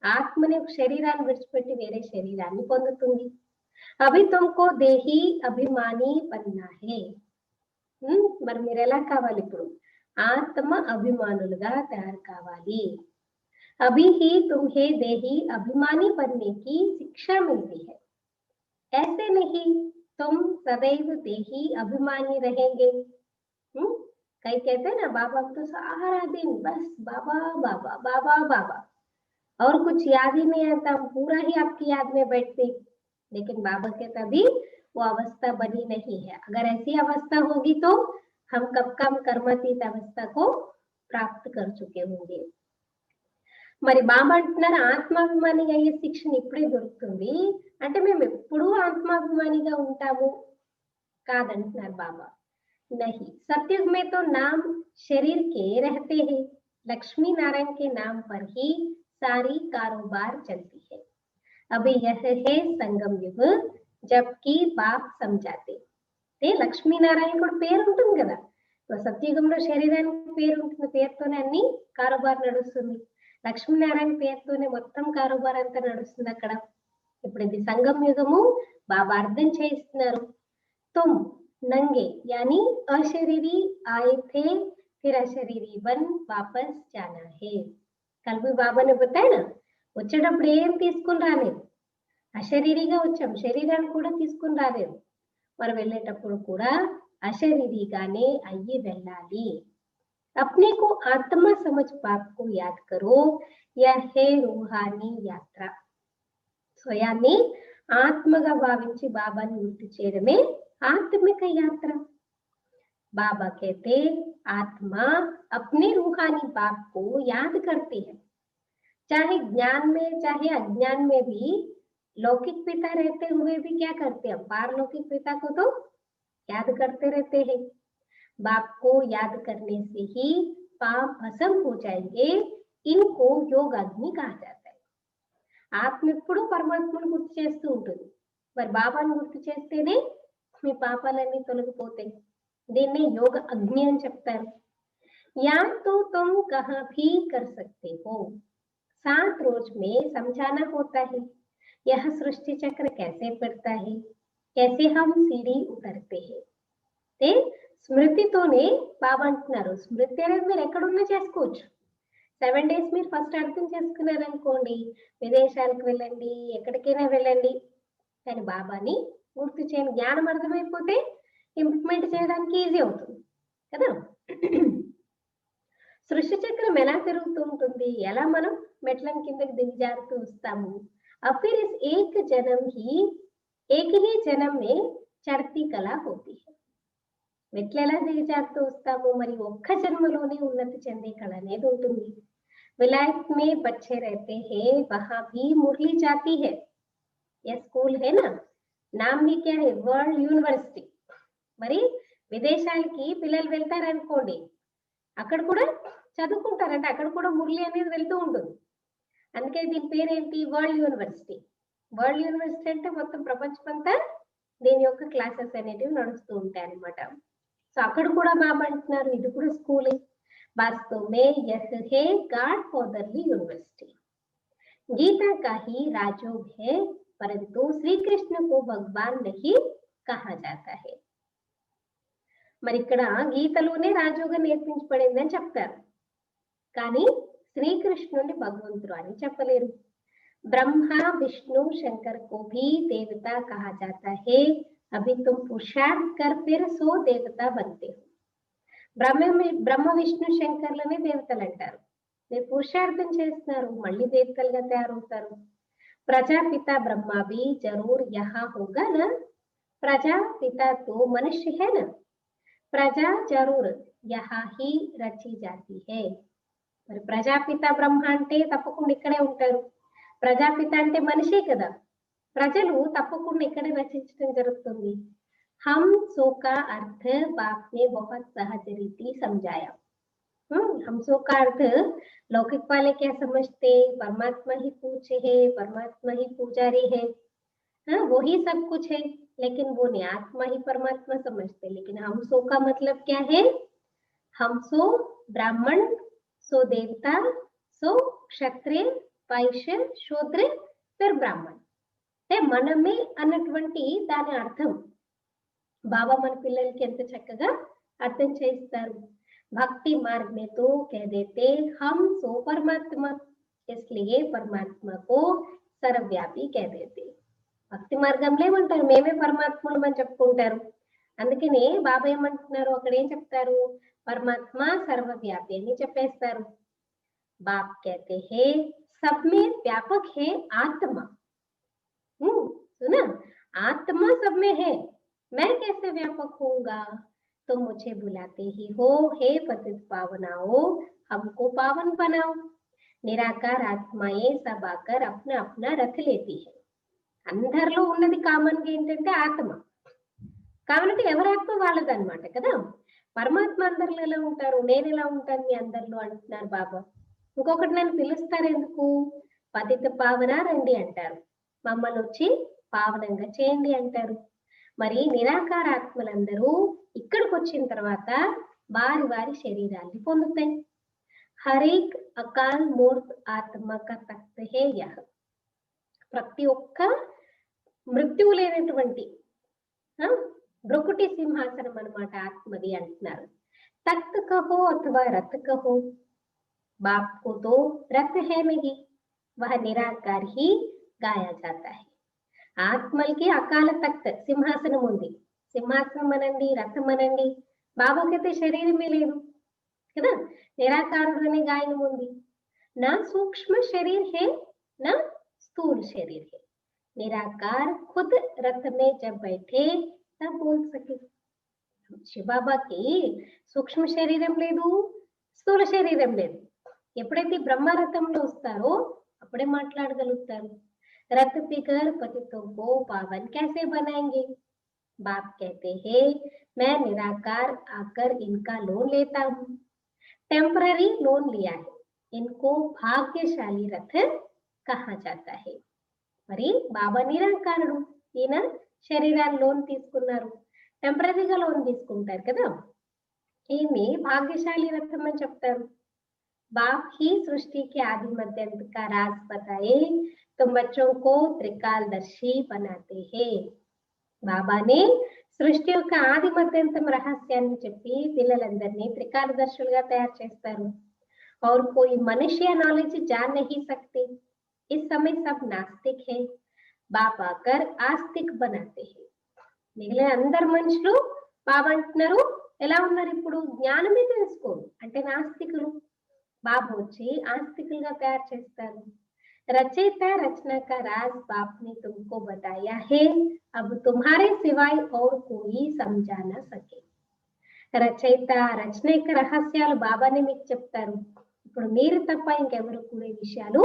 ఆత్మని ఒక శరీరాన్ని విడిచిపెట్టి వేరే శరీరాన్ని పొందుతుంది. అభి తుమ్కో దేహి అభిమాని బన్నా హే. మరి మీరు ఎలా కావాలి? ఇప్పుడు ఆత్మ అభిమానులుగా తయారు కావాలి. अभी ही तुम्हें देही अभिमानी बनने की शिक्षा मिलती है, ऐसे नहीं तुम सदैव देही अभिमानी रहेंगे. कई कहते हैं ना, बाबा तो सारा दिन बस बाबा बाबा बाबा बाबा और कुछ याद ही नहीं आता, पूरा ही आपकी याद में बैठते. लेकिन बाबा के तभी वो अवस्था बनी नहीं है. अगर ऐसी अवस्था होगी तो हम कब का कर्मातीत अवस्था को प्राप्त कर चुके होंगे. మరి బాబా అంటున్నారు, ఆత్మాభిమానిగా అయ్యే శిక్షణ ఇప్పుడే దొరుకుతుంది అంటే మేము ఎప్పుడూ ఆత్మాభిమానిగా ఉంటాము కాదంటున్నారు బాబా. नहीं, सतयुग में तो नाम शरीर के रहते हैं, लक्ष्मी नारायण के नाम पर ही सारी कारोबार चलती है. अभी यह है संगम युग, जबकि बाप समझाते. లక్ష్మీనారాయణ కూడా పేరు ఉంటుంది కదా, సత్యుగంలో శరీరానికి పేరు ఉంటుంది, పేరుతోనే అన్ని కారోబార్ నడుస్తుంది. లక్ష్మీనారాయణ పేరుతోనే మొత్తం కారోబార్ అంతా నడుస్తుంది అక్కడ. ఇప్పుడు ఇది సంగం యుగము, బాబా అర్థం చేయిస్తున్నారు. తుమ్ नंगे यानी अशरीरी आए थे, फिर अशरीरी बन वापस जाना है. कल भी बाबा ने बताया ना, వచ్చేటప్పుడు ఏం తీసుకుని రాలేదు, అశరీరిగా వచ్చాం, శరీరాన్ని కూడా తీసుకుని రాలేదు. మనం వెళ్ళేటప్పుడు కూడా అశరీరిగానే అయ్యి వెళ్ళాలి. अपने को आत्मा समझ बाप को याद करो, यह है रूहानी यात्रा. స్వయాన్ని ఆత్మగా భావించి బాబాని గుర్తు చేయడమే आत्मिक यात्रा. बाबा कहते आत्मा अपने रूहानी बाप को याद करती है, चाहे ज्ञान में चाहे अज्ञान में भी. लौकिक पिता रहते हुए भी क्या करते हैं? पारलौकिक पिता को तो याद करते रहते हैं. बाप को याद करने से ही पाप भस्म हो जाएंगे. इनको योग अग्नि कहा जाता है. ఆత్మ ఎప్పుడు పరమాత్మను గుర్తు చేస్తూ ఉంటుంది, మరి బాబాను గుర్తు చేస్తేనే మీ పాపాలన్నీ తొలగిపోతాయి. దీన్నే యోగ అగ్ని అని చెప్తారు. या तो तुम कहाँ भी कर सकते हो, 7 रोज में समझाना होता है यह सृष्टि चक्र कैसे पड़ता है, कैसे हम सीढ़ी उतरते हैं. అంటే స్మృతితోనే బాబా అంటున్నారు, స్మృతి అనేది మీరు ఎక్కడున్నా చేసుకోవచ్చు. 7 డేస్ మీరు ఫస్ట్ అర్థం చేసుకున్నారనుకోండి, విదేశాలకు వెళ్ళండి, ఎక్కడికైనా వెళ్ళండి, కానీ బాబాని గుర్తు చేయని జ్ఞానం అర్థమైపోతే ఇంప్లిమెంట్ చేయడానికి ఈజీ అవుతుంది కదా. సృష్టి చక్రం ఎలా తిరుగుతూ ఉంటుంది, ఎలా మనం మెట్లం కిందకి దిగజారుతూ వస్తాము. अब फिर इस एक ही जन्म में चढ़ती कला होती है. మెట్లు ఎలా దిగజారుతూ వస్తాము, మరి ఒక్క జన్మలోనే ఉన్నతి చెందే కళ అనేది ఉంటుంది. विलायत में बच्चे रहते हैं, वहां भी मुरली जाती है. यह स्कूल है ना, नाम भी क्या है, వరల్డ్ యూనివర్సిటీ. మరి విదేశాలకి పిల్లలు వెళ్తారనుకోండి, అక్కడ కూడా చదువుకుంటారంటే అక్కడ కూడా మురళి అనేది వెళ్తూ ఉంటుంది. అందుకే దీని పేరేంటి, వరల్డ్ యూనివర్సిటీ. వరల్డ్ యూనివర్సిటీ అంటే మొత్తం ప్రపంచమంతా దీని యొక్క క్లాసెస్ అనేటివి నడుస్తూ ఉంటాయి అన్నమాట. సో అక్కడ కూడా బాబా అంటున్నారు, ఇది కూడా స్కూలే. वास्तव में यह है गॉड फादरली यूनिवर्सिटी. गीता का ही राजयोग है, परंतु श्री कृष्ण को भगवान नहीं कहा जाता है. మరి ఇక్కడ గీతలోనే రాజయోగం నేర్పించబడిందని చెప్తారు, కానీ శ్రీకృష్ణుని భగవంతుడు అని చెప్పలేరు. ब्रह्मा विष्णु शंकर को भी देवता कहा जाता है. अभी तुम पुरुषार्थ कर फिर सो देवता बनते हो. బ్రహ్మ విష్ణు శంకర్లనే దేవతలు అంటారు. మీరు పురుషార్థం చేస్తున్నారు, మళ్ళీ దేవతలుగా తయారవుతారు. ప్రజాపిత బ్రహ్మ भी जरूर यहाँ होगा ना. प्रजापिता तो मनुष्य है ना. प्रजा जरूर यहाँ ही रची जाती है. మరి ప్రజాపిత బ్రహ్మ అంటే తప్పకుండా ఇక్కడే ఉంటారు. ప్రజాపిత అంటే మనిషే కదా, ప్రజలు తప్పకుండా ఇక్కడే రచించడం జరుగుతుంది. हम सो का अर्थ बाप ने बहुत सहज रीति समझाया. हम सो का अर्थ लौकिक वाले क्या समझते, परमात्मा ही पूछे है, परमात्मा ही पुजारी है, वो ही सब कुछ है, लेकिन वो ने आत्मा ही परमात्मा समझते. लेकिन हम सो का मतलब क्या है, हम सो ब्राह्मण, सो देवता, सो क्षत्रिय, వైశ్య, శూద్ర, फिर బ్రాహ్మణ్. అంటే మనమే అన్నటువంటి దాని అర్థం బాబా మన పిల్లలకి ఎంత చక్కగా అర్థం చేస్తారు. భక్తి మార్ग में तो कह देते हम सो परमात्मा, इसलिए परमात्मा को सर्वव्यापी कह देते. భక్తి మార్గంలో ఏమంటారు, మేమే పరమాత్మలం అని చెప్పుకుంటారు. అందుకనే బాబా ఏమంటున్నారు, అక్కడ ఏం చెప్తారు, పరమాత్మ సర్వవ్యాపి అని చెప్పేస్తారు. बाप कहते हैं सब में व्यापक है आत्मा. सुना, आत्मा सब में है, मैं कैसे व्यापक होऊंगा. तुम मुझे बुलाते ही हो, हे पतित पावनाओ हमको पावन बनाओ. निराकार आत्माएं सब आकर अपना अपना रथ लेती है. అందరిలో ఉన్నది కామన్ గా ఏంటంటే ఆత్మ. కాబట్టి ఎవరి ఆత్మ వాళ్ళదన్నమాట కదా. పరమాత్మ అందరిలో ఎలా ఉంటారు, నేను ఎలా ఉంటాను మీ అందరిలో అంటున్నారు బాబా. ఇంకొకటి నన్ను పిలుస్తారు ఎందుకు, పతిత పావన రండి అంటారు, మమ్మల్ని వచ్చి పావనంగా చేయండి అంటారు. మరి నిరాకార ఆత్మలందరూ ఇక్కడికి వచ్చిన తర్వాత వారి వారి శరీరాన్ని పొందుతాయి. హరేక్ అకాల్ మూర్త్ ఆత్మక తక్త హే యహ్. ప్రతి ఒక్క మృత్యువు లేనటువంటి భృకుటి సింహాసనం అన్నమాట ఆత్మది అంటున్నారు. తక్త్ కహో అథవా రత్ కహో, बाप को तो रथ है नहीं, वह निराकार ही गाया जाता है. ఆత్మలకి అకాల తక్త్ సింహాసనం ఉంది. సింహాసనం అనండి, రథం అనండి, బాబాకైతే శరీరమే లేదు కదా, నిరాకారుడు అనే గాయనం ఉంది. నా సూక్ష్మ శరీర్ హే నా స్థూल शरीर है. निराकार खुद रथ में जब बैठे तब बोल सके. శివబాబాకి సూక్ష్మ శరీరం లేదు, స్థూల శరీరం లేదు. ఎప్పుడైతే బ్రహ్మరథంలో వస్తారో అప్పుడే మాట్లాడగలుగుతారు. रथ पिकर पतितों को पावन कैसे बनाएंगे. बाप कहते हैं मैं निराकार आकर इनका लोन लेता हूँ. टेम्पररी लोन लिया है, इनको भाग्यशाली रथ कहा जाता है. మరి బాబా నిరాకారుడు, ఈయన శరీరాన్ని లోన్ తీసుకున్నారు. టెంపరరీగా లోన్ తీసుకుంటారు కదా, దీన్ని భాగ్యశాలి రత్నం అని చెప్తారు. बाप ही सृष्टि के आदि मध्य अंत का राज बताए तो बच्चों को त्रिकालदर्शी बनाते हैं. బాబానే సృష్టి యొక్క ఆది మధ్యంతం రహస్యాన్ని చెప్పి పిల్లలందరినీ త్రికాలదర్శులుగా తయారు చేస్తారు. और कोई मनुष्य नॉलेज जान नहीं सकते. इस समय सब नास्तिक है. बाप आकर आस्तिक बनाते हैं. మిగిలిన అందరు మనుషులు బాబా అంటున్నారు ఎలా ఉన్నారు, ఇప్పుడు జ్ఞానమే తెలుసుకోరు అంటే నాస్తికులు. బాబు వచ్చి ఆస్తికులుగా తయారు చేస్తారు. रचयिता रचना का राज बाप ने तुमको बताया है, अब तुम्हारे सिवाय और कोई समझा न सके. రచయిత రచన యొక్క రహస్యాలు బాబానే మీకు చెప్తారు, ఇప్పుడు మీరు తప్ప ఇంకెవరు కూడా ఈ విషయాలు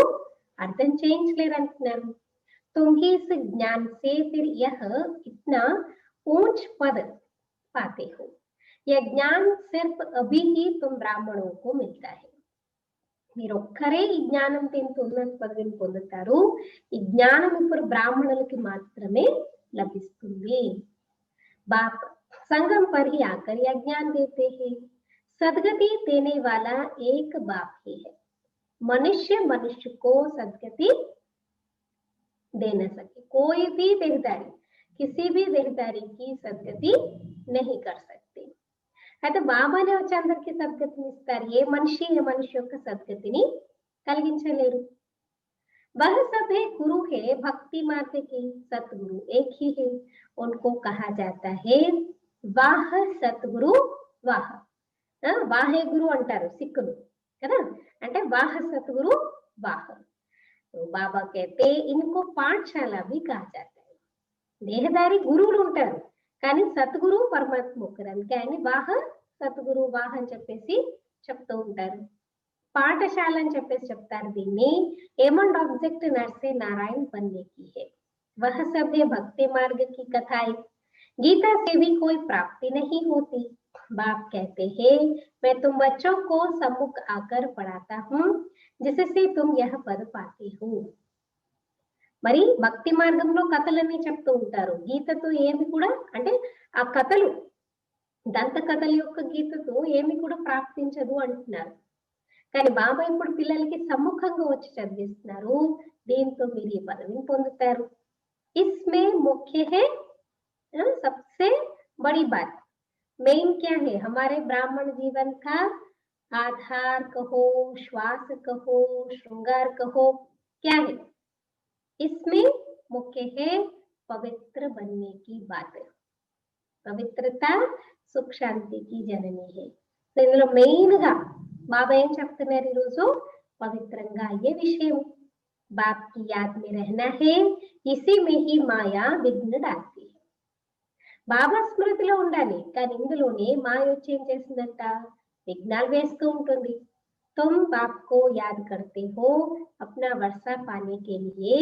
అర్థం చేయించలేరు అంటున్నారు. तुम ही इस ज्ञान से फिर यह इतना ऊंच पद पाते हो. यह ज्ञान सिर्फ अभी ही तुम ब्राह्मणों को मिलता है. మీరు ఒక్కరే ఈ జ్ఞానం తింటూ ఉన్నత పదవిని పొందుతారు. ఈ జ్ఞానం ఇప్పుడు బ్రాహ్మణులకి మాత్రమే లభిస్తుంది. బాప్ संगम पर ही आकर यह ज्ञान देते हैं. सदगति देने वाला एक बाप ही है. मनुष्य मनुष्य को सदगति दे न सके. कोई भी देहधारी किसी भी देहधारी की सदगति नहीं कर सकते. అయితే బాబానే వచ్చి అందరికి సద్గతిని ఇస్తారు. ఏ మనిషి యొక్క సద్గతిని కలిగించలేరు. वह सब है गुरु है भक्ति मार्ग के सतगुरु एक ही है. उनको कहा जाता है वाह सतगुरु वाह. వాహే గురు అంటారు సిక్కులు కదా, అంటే వాహ సద్గురు వాహ. तो बाबा कहते इनको पाठशाला भी कहा जाता है. దేహదారి గురువులు ఉంటారు కానీ సద్గురు పరమాత్మ ఒకరు, అందుకే ఆయన వాహ సద్గురు వాహ అని చెప్పేసి చెప్తూ ఉంటారు. పాఠశాల అని చెప్పేసి చెప్తారు దీన్ని. एमंड ऑब्जेक्ट नरसे नारायण बनने की है. वह सब है भक्ति मार्ग की कथाएं. गीता से भी कोई प्राप्ति नहीं होती. बाप कहते हैं मैं तुम बच्चों को सम्मुख आकर पढ़ाता हूँ जिससे तुम यह पद पाते हो. మరి భక్తి మార్గంలో కథలన్నీ చెప్తూ ఉంటారు. గీతతో ఏమి కూడా అంటే ఆ కథలు దంత కథల యొక్క గీతతో ఏమి కూడా ప్రాప్తించదు అంటున్నారు. కానీ బాబా ఇప్పుడు పిల్లలకి సమ్ముఖంగా వచ్చి చదివిస్తున్నారు. దీంతో మీరు ఈ పదవిని పొందుతారు. ఇస్మే ముఖ్య है सबसे बड़ी बात. मेन क्या है हमारे ब्राह्मण जीवन का आधार कहो, श्वास कहो, श्रृंगार कहो, क्या है इसमें मुख्य है पवित्र बनने की बात. పవిత్రత సుఖ శాంతికి జనని है. ఇందులో మెయిన్ గా బాబా ఏం చెప్తున్నారు ఈరోజు, పవిత్రంగా అయ్యే విషయం. బాప్ కి యాద్ మే रहना है, इसी में ही माया विघ्न डालती है. బాబా స్మృతిలో ఉండాలి కానీ ఇందులోనే మాయ వచ్చి ఏం చేస్తుందంట, విఘ్నాలు వేస్తూ ఉంటుంది. तुम बाप को याद करते हो अपना वर्षा पाने के लिए.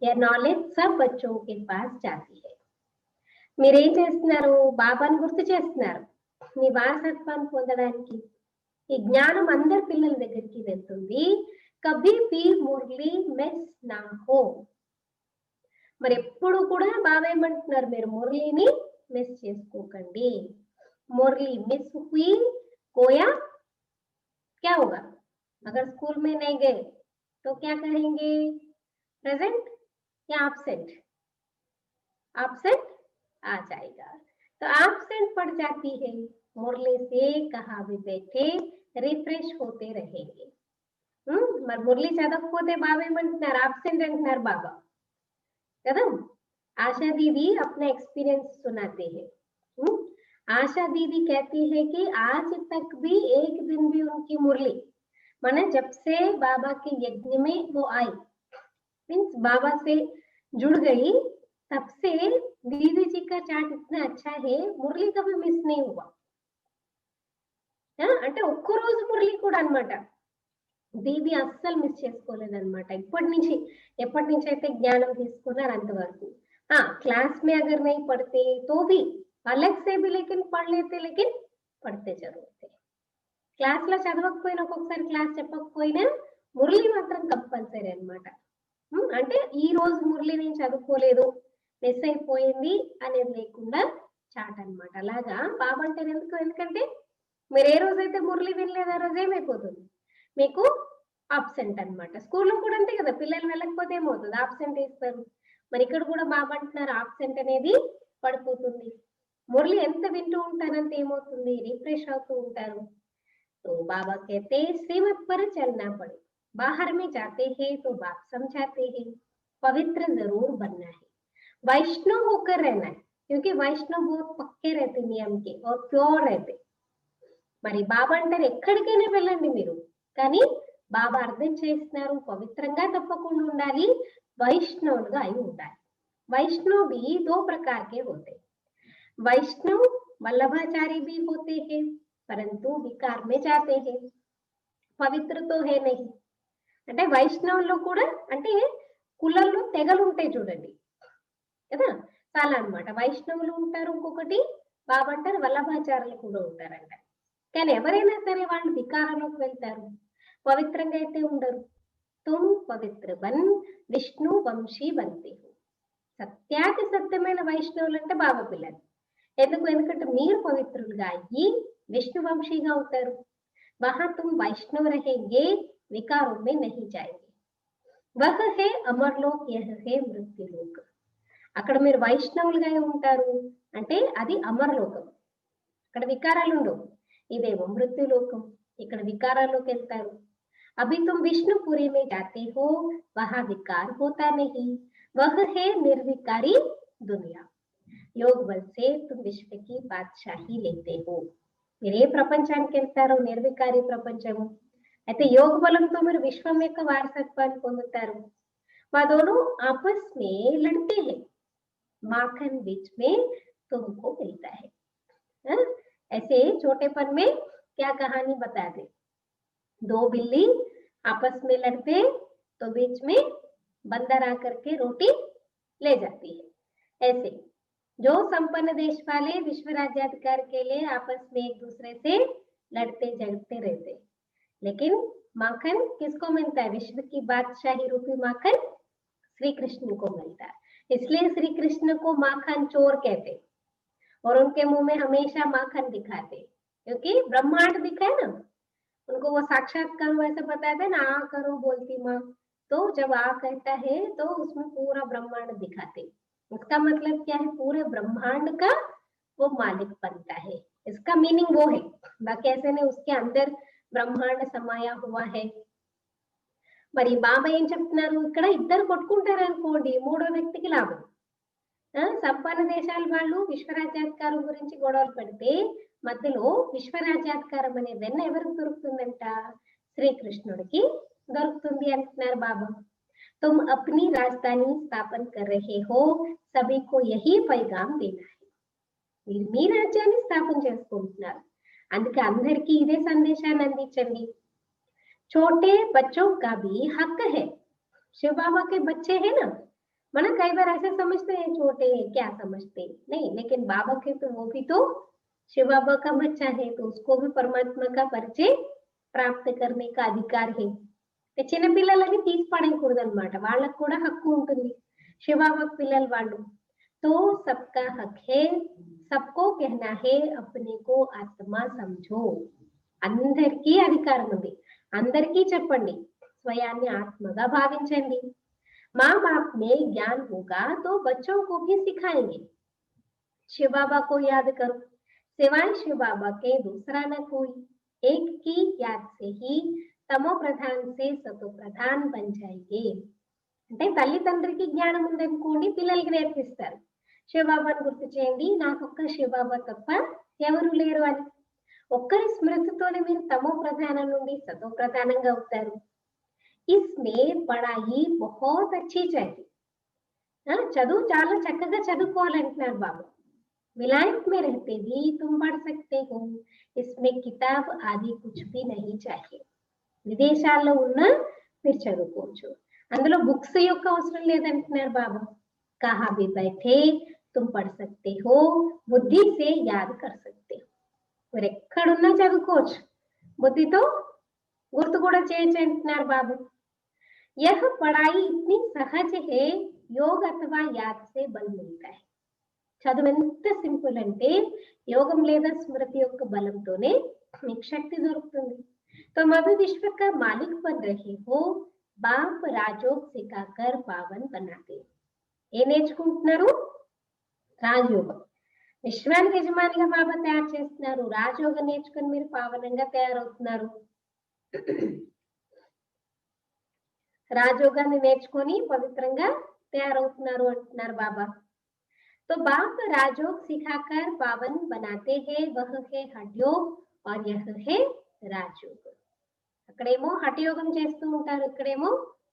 यह नॉलेज सब बच्चों के पास जाती है. మీరేం చేస్తున్నారు, బాబాని గుర్తు చేస్తున్నారు మీ వారసత్వాన్ని పొందడానికి. ఈ జ్ఞానం అందరి పిల్లల దగ్గరికి వెళ్తుంది. కభీ భీ మురళి మిస్ నా హో. మరి ఎప్పుడు కూడా బాబా ఏమంటున్నారు, మీరు మురళిని మిస్ చేసుకోకండి. మురళి మిస్ హుई కోయా क्या होगा, अगर स्कूल में नहीं गए तो क्या कहेंगे, प्रेजेंट या एब्सेंट. एब्सेंट आ जाएगा तो एब्सेंट पड़ जाती है. मुरली से कहा भी बैठे रिफ्रेश होते रहेंगे. మరి మురళి చదవకపోతే బాబా ఏమంటున్నారు, ఆబ్సెంట్ అంటున్నారు బాబా కదా. आशा दीदी अपना एक्सपीरियंस सुनाते हैं. आशा दीदी कहती है कि आज तक भी एक दिन भी उनकी मुरली माने जब से बाबा के यज्ञ में वो आई मीन्स बाबा से जुड़ गई तब से दीदी जी का चार्ट इतना अच्छा है, मुरली कभी मिस नहीं हुआ. అంటే ఒక్క రోజు మురళి కూడా అన్నమాట దీది అస్సలు మిస్ చేసుకోలేదన్నమాట. ఎప్పటి నుంచి అయితే జ్ఞానం తీసుకున్నారు అంతవరకు. क्लास में अगर नहीं पढ़ते तो भी अलग से भी लेकिन पढ़ लेते, लेकिन पढ़ते जरूर थे. క్లాస్ లో చదవకపోయినా ఒక్కొక్కసారి క్లాస్ చెప్పకపోయినా మురళి మాత్రం కంపల్సరీ అన్నమాట. అంటే ఈ రోజు మురళి నేను చదువుకోలేదు మిస్ అయిపోయింది అనేది లేకుండా చాట్ అన్నమాట. అలాగా బాబు అంటారు ఎందుకంటే మీరు ఏ రోజైతే మురళి వినలేదు ఆ రోజు ఏమైపోతుంది మీకు ఆబ్సెంట్ అన్నమాట. స్కూల్లో కూడా అంతే కదా, పిల్లలు వెళ్ళకపోతే ఏమవుతుంది, ఆబ్సెంట్ వేస్తారు. మరి ఇక్కడ కూడా బాబు అంటున్నారు ఆబ్సెంట్ అనేది పడిపోతుంది. మురళి ఎంత వింటూ ఉంటారంటే ఏమవుతుంది, రిఫ్రెష్ అవుతూ ఉంటారు. तो बाबा कहते हैं श्रीमत पर चलना पड़े, बाहर में जाते हैं तो बाप समझाते हैं पवित्र जरूर बनना है, वैष्णव होकर रहना है, क्योंकि वैष्णव बहुत पक्के रहते नियम के और प्योर रहते. మరి బాబా అంటారు ఎక్కడికైనా వెళ్ళండి మీరు, కానీ బాబా అర్థం చేస్తున్నారు పవిత్రంగా తప్పకుండా ఉండాలి, వైష్ణవులుగా అయి ఉండాలి. वैष्णव भी दो प्रकार के होते हैं, वैष्णव वल्लभाचारी भी होते हैं परंतु विकार में जाते हैं, పవిత్ర తో హే నహి. అంటే వైష్ణవుల్లో కూడా అంటే కులంలో తెగలు ఉంటాయి చూడండి కదా, చాలా అన్నమాట. వైష్ణవులు ఉంటారు, ఇంకొకటి బాబా అంటారు వల్లభాచారులు కూడా ఉంటారంట. కానీ ఎవరైనా సరే వాళ్ళు వికారంలోకి వెళ్తారు, పవిత్రంగా అయితే ఉండరు. తుమ్ పవిత్ర బన్ విష్ణు వంశీ బంతే హో. సత్యాతి సత్యమైన వైష్ణవులు అంటే బాబా పిల్లలు. ఎందుకంటే మీరు పవిత్రులుగా అయ్యి విష్ణు వంశీగా అవుతారు. वहां तुम वैष्णव रहेंगे, विकारों में नहीं जाएंगे. वह है अमरलोक, यह है मृत्युलोक. అక్కడ మీరు వైష్ణవులుగా ఉంటారు అంటే అది అమరలోకం, అక్కడ వికారాలు ఉండవు. ఇదేమో మృత్యులోకం, ఇక్కడ వికారాల్లోకి వెళ్తారు. अभी तुम विष्णुपुरी में जाते हो, वहां विकार होता नहीं, वह है निर्विकारी दुनिया. योग बल से तुम विश्व की बादशाही लेते हो. మీరు ఏ ప్రపంచానికి వెళ్తారో నిర్వికారి ప్రపంచము, అయితే యోగ బలంతో మీరు విశ్వం యొక్క వారసత్వాన్ని పొందుతారు. वह दोनों आपस में लड़ते हैं, माखन बीच में तुमको मिलता है. ऐसे छोटेपन में क्या कहानी बता दे, दो बिल्ली आपस में लड़ते तो बीच में बंदर आकर के रोटी ले जाती है. ऐसे जो संपन्न देश वाले विश्व राज्याधिकार के लिए आपस में एक दूसरे से लड़ते झगड़ते रहते, लेकिन माखन किसको मिलता है, विश्व की बादशाही रूपी माखन श्री कृष्ण को मिलता है. इसलिए श्री कृष्ण को माखन चोर कहते और उनके मुंह में हमेशा माखन दिखाते, क्योंकि ब्रह्मांड दिखा है ना उनको, वो साक्षात्कार वैसे बताते ना, आ करो बोलती माँ, तो जब आ कहता है तो उसमें पूरा ब्रह्मांड दिखाते. उसका मतलब क्या है, पूरे ब्रह्मांड का वो मालिक बनता है, इसका मीनिंग वो है. बाकी ऐसे नहीं उसके अंदर ब्रह्मांड समाया हुआ है. మరి బాబా ఏం చెప్తున్నారు, ఇక్కడ ఇద్దరు కొట్టుకుంటారు అనుకోండి, మూడో వ్యక్తికి లాభం. సంపన్న దేశాల వాళ్ళు విశ్వరాజ్యాధికారం గురించి గొడవలు పెడితే మధ్యలో విశ్వరాజ్యాధికారం అనే వెన్న ఎవరికి దొరుకుతుందంట, శ్రీకృష్ణుడికి దొరుకుతుంది అంటున్నారు బాబా. तुम अपनी राजधानी स्थापन कर रहे हो, सभी को यही पैगाम देना है. మీరు మీ రాజ్యాన్ని స్థాపన చేసుకుంటున్నారు, అందుకే అందరికీ ఇదే సందేశాన్ని అందించండి. छोटे बच्चों का भी हक है, शिव बाबा के बच्चे हैं ना, मना कई बार ऐसे समझते हैं छोटे क्या समझते नहीं, लेकिन बाबा के तो वो भी तो शिव बाबा का बच्चा है, तो उसको भी परमात्मा का परिचय प्राप्त करने का अधिकार है. చిన్న పిల్లలని తీసి పడేయకూడదన్నమాట, వాళ్ళకు కూడా హక్కు ఉంటుంది. శివబాబా పిల్లలు వాళ్ళు. तो सबका हक है, सबको कहना है अपने को आत्मा समझो. అందరికీ అధికారం ఉంది, అందరికీ చెప్పండి స్వయాన్ని ఆత్మగా భావించండి. माँ बाप में ज्ञान होगा तो बच्चों को भी सिखाएंगे. शिव बाबा को याद करो, सिवाय शिव बाबा के दूसरा न कोई. एक की याद से ही తమో ప్రధాన్ సే సతో ప్రధాన్ బన్ జాయేంగే. అంటే తల్లిదండ్రికి జ్ఞానం ఉందనుకోండి, పిల్లలకి నేర్పిస్తారు. శివబాబాను గుర్తు చేయండి, నాకొక్క శివబాబా తప్ప ఎవరు లేరు అని. ఒక్కరి స్మృతితోనే మీరు తమో ప్రధానం నుండి సతో ప్రధానంగా అవుతారు. ఇస్మే పడాయి బహుత్ అచ్చి చాయి. చదువు చాలా చక్కగా చదువుకోవాలంటున్నారు బాబా. విలాయత్ మే रहते भी तुम पढ़ सकते हो, इसमें किताब आदि कुछ भी नहीं चाहिए. విదేశాల్లో ఉన్న మీరు చదువుకోవచ్చు, అందులో బుక్స్ యొక్క అవసరం లేదంటున్నారు బాబా. కహా భీ బైఠే తుమ్ పढ़ सकते हो, బుద్ధి से याद कर सकते हो. మీరు ఎక్కడున్నా చదువుకోవచ్చు, బుద్ధితో గుర్తు కూడా చేయొచ్చు అంటున్నారు బాబు. यह पढ़ाई इतनी सहज है, योग अथवा याद से बल मिलता है. చదువు ఎంత సింపుల్ అంటే యోగం లేదా స్మృతి యొక్క బలంతోనే మీకు శక్తి దొరుకుతుంది. तुम अभी विश्व का मालिक बन रहे हो, बाप राजयोग सिखाकर पावन बनाते. ఏ నేర్చుకుంటున్నారు? రాజయోగం. విశ్వానికి యజమానిగా బాబా తయారు చేస్తున్నారు. రాజయోగం నేర్చుకుని మీరు పావనంగా తయారవుతున్నారు. రాజయోగాన్ని నేర్చుకొని పవిత్రంగా తయారవుతున్నారు అంటున్నారు బాబా. तो बाप राजयोग सिखाकर पावन बनाते हैं, वह है हठयोग और यह है राजयोग. అక్కడేమో హఠయోగం చేస్తూ ఉంటారు, ఇక్కడేమో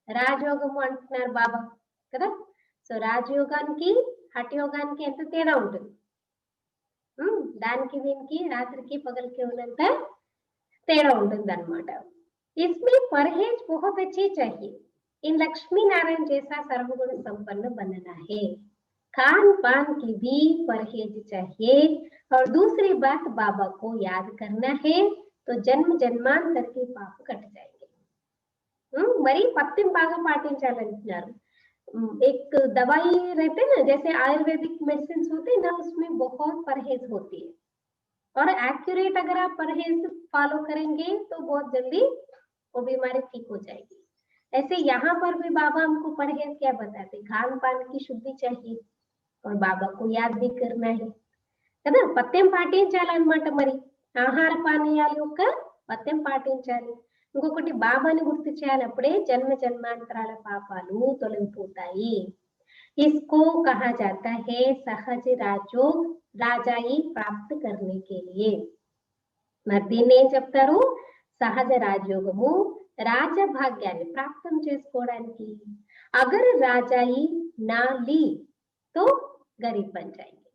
రాజయోగము అంటున్నారు బాబా కదా. సో రాజయోగానికి హఠయోగానికి ఎంత తేడా ఉంటుంది? దానికి దీనికి రాత్రికి పగలకి ఉన్నంత తేడా ఉంటుంది అన్నమాట. इसमें परहेज बहुत अच्छी चाहिए. इन लक्ष्मी नारायण जैसा सर्वगुण संपन्न बनना है. खान पान की भी परहेज चाहिए और दूसरी बात बाबा को याद करना है, तो जन्म जन्मांतर के पाप कट जाएंगे. मरी पत्तिम बागा पाटिंचालंటున్నారు. एक दवाई रहते ना, जैसे आयुर्वेदिक मेडिसिन होते हैं ना, उसमें बहुत परहेज होती है और एक्यूरेट अगर आप परहेज फॉलो करेंगे तो बहुत जल्दी वो बीमारी ठीक हो जाएगी. ऐसे यहाँ पर भी बाबा हमको परहेज क्या बताते? खान पान की शुद्धि चाहिए और बाबा को याद भी करना है కదా. పత్యం పాటించాలన్నమాట. మరి ఆహార పానీయాల యొక్క పత్యం పాటించాలి. ఇంకొకటి బాబాని గుర్తు చేయాలి. అప్పుడే జన్మ జన్మాంతరాల పాపాలు తొలగిపోతాయి. इसको कहा जाता है सहज राजयोग राजाई प्राप्त करने के लिए. మరి దీన్ని ఏం చెప్తారు? సహజ రాజయోగము రాజభాగ్యాన్ని ప్రాప్తం చేసుకోవడానికి. అగర్ రాజాయి నా లీ తో గరీబ్ బన్ జాయేంగే.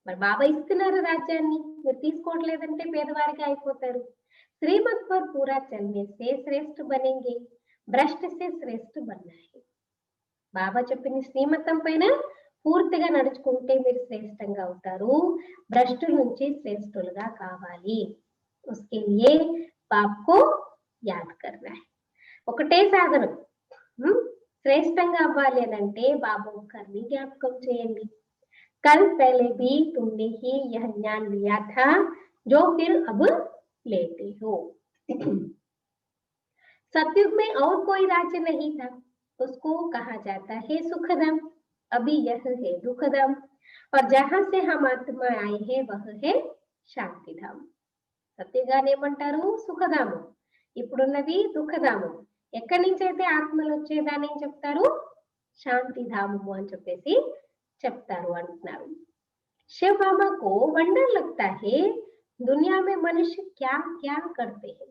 మరి బాబా ఇస్తున్నారు రాజ్యాన్ని, మీరు తీసుకోవట్లేదంటే పేదవారిగా అయిపోతారు. శ్రీమత్ పర్ పూరా చల్నే సే శ్రేష్ఠ బనేంగే, భ్రష్ట సే శ్రేష్ఠ బన్నా హై. బాబా చెప్పిన శ్రీమతం పైన పూర్తిగా నడుచుకుంటే మీరు శ్రేష్టంగా అవుతారు. భ్రష్టుల నుంచి శ్రేష్ఠులుగా కావాలి. उसके लिए बाप को याद करना है. ఒకటే సాధనం. శ్రేష్టంగా అవ్వాలి అని అంటే బాబా ఒక్కరిని జ్ఞాపకం చేయండి. कल पहले भी तुमने ही यह ज्ञान लिया था जो फिर अब लेते हो. सतयुग में और कोई राज्य नहीं था, उसको कहा जाता है सुखधाम. अभी यह है दुखधाम और जहां से हम आत्मा आए हैं वह है शांतिधाम. సత్యగానే ఏమంటారు? సుఖధాము. ఇప్పుడున్నది దుఃఖధాము. ఎక్కడి నుంచి అయితే ఆత్మలు వచ్చేదాన్ని ఏం చెప్తారు? శాంతిధామము అని చెప్పేసి చెప్తారు అంటున్నారు. शिव बाबा को वंडर लगता है दुनिया में मनुष्य क्या क्या करते हैं.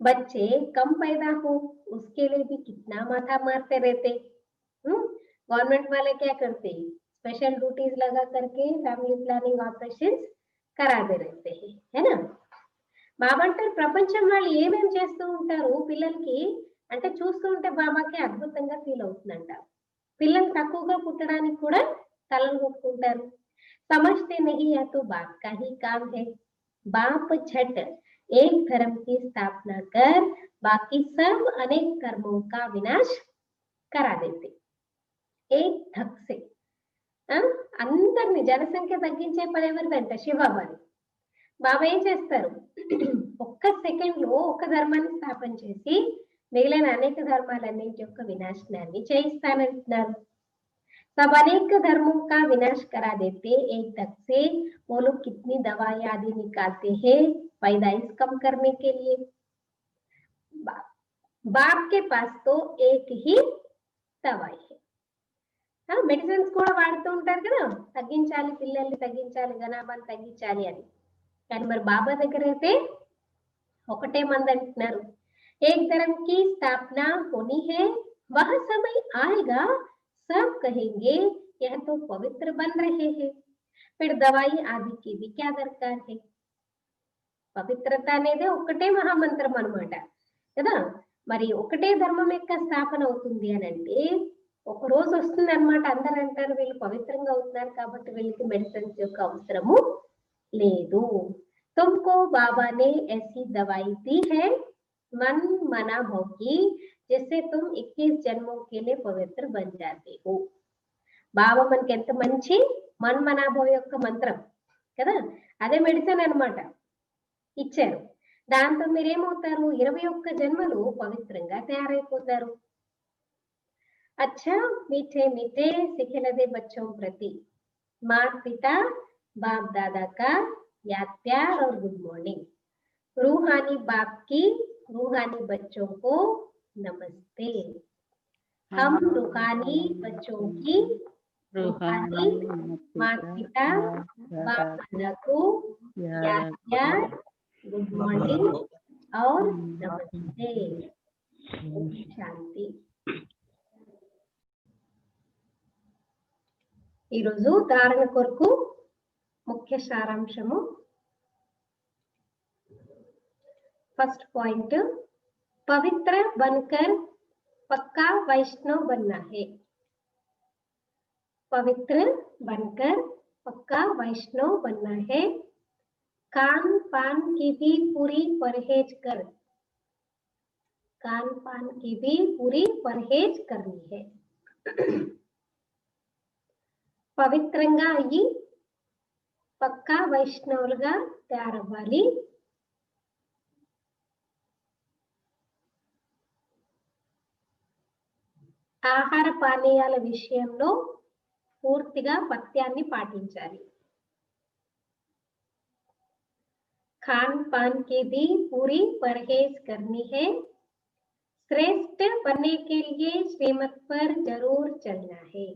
बच्चे कम पैदा हो उसके लिए भी कितना माथा मारते रहते. गवर्नमेंट वाले क्या करते हैं? स्पेशल ड्यूटीज लगा करके फैमिली प्लानिंग ऑपरेशंस कराते रहते हैं, है ना. బాబా అంటారు ప్రపంచం వాళ్ళు ఏమేమి చేస్తూ ఉంటారు పిల్లలకి అంటే చూస్తూ ఉంటే బాబాకి అద్భుతంగా ఫీల్ అవుతుందంట. పిల్లలు తక్కువగా పుట్టడానికి కూడా తలలు కొట్టుకుంటారు. समझते नहीं है तो बाप का ही काम है. बाप झट एक धर्म की स्थापना कर बाकी सब अनेक कर्मों का विनाश करा देते. एक धक से అందరిని జనసంఖ్య తగ్గించే పని ఎవరిదంట? శివబాబాని. బాబా ఏం చేస్తారు? ఒక్క సెకండ్ లో ఒక ధర్మాన్ని స్థాపన చేసి మిగిలిన అనేక ధర్మాలన్నింటి యొక్క వినాశనాన్ని చేయిస్తానంటున్నారు. सब अनेक धर्मों का विनाश करा देते. एक तक से वो लोग कितनी दवाई आदि निकालते हैं पैदाइश कम करने के लिए. बाप के पास तो एक ही दवाई है. మెడిసిన్స్ కూడా వాడుతూ ఉంటారు కదా, తగ్గించాలి, పిల్లల్ని తగ్గించాలి, జనాభాను తగ్గించాలి అని. కానీ మరి బాబా దగ్గర అయితే ఒకటే మంది అంటున్నారు. एक धर्म की स्थापना होनी है, वह समय आएगा सब कहेंगे यह तो पवित्र बन रहे हैं, फिर दवाई आदि की भी क्या दरकार है. పవిత్రత అనేది ఒక్కటే మహామంత్రం అన్నమాట కదా. మరి ఒకటే ధర్మం యొక్క స్థాపన అవుతుంది అని అంటే ఒక రోజు వస్తుంది అనమాట. అందరూ అంటారు వీళ్ళు పవిత్రంగా అవుతున్నారు కాబట్టి వీళ్ళకి మెడిసిన్స్ యొక్క అవసరము లేదు. तुमको बाबा ने ऐसी दवाई दी है मन मना होगी जिससे तुम 21 जन्मों के लिए पवित्र बन जाते हो. బాబా మనకి ఎంత మంచి మన్మనాభవ యొక్క మంత్రం కదా, అదే మెడిసిన్ అన్నమాట ఇచ్చారు. దాంతో మీరేమవుతారు, 21 జన్మలు పవిత్రంగా తయారైపోతారు. अच्छा मीठे मीठे सिखिलदे बच्चों प्रति माता पिता बाप दादा का याद प्यार और गुड मॉर्निंग। रूहानी बाप की रूहानी बच्चों को नमस्ते। हम रूहानी बच्चों की रूहानी माता पिता बाप दादा को याद प्यार गुड मॉर्निंग और नमस्ते। शांति। ఈరోజు ధారణ కొరకు ముఖ్య సారాంశము. ఫస్ట్ పాయింట్, పవిత్ర बनकर पक्का वैष्णव बनना है। पवित्र बनकर पक्का वैष्णव बनना है। खान पान की भी पूरी परहेज कर, खान पान की भी पूरी परहेज करनी है। పవిత్రంగా అయ్యి పక్కా వైష్ణవులుగా తయారవ్వాలి. ఆహార పానీయాల విషయంలో పూర్తిగా పథ్యాన్ని పాటించాలి. खान पान की भी पूरी परहेज करनी है। श्रेष्ठ बनने के लिए श्रीमत पर जरूर चलना है।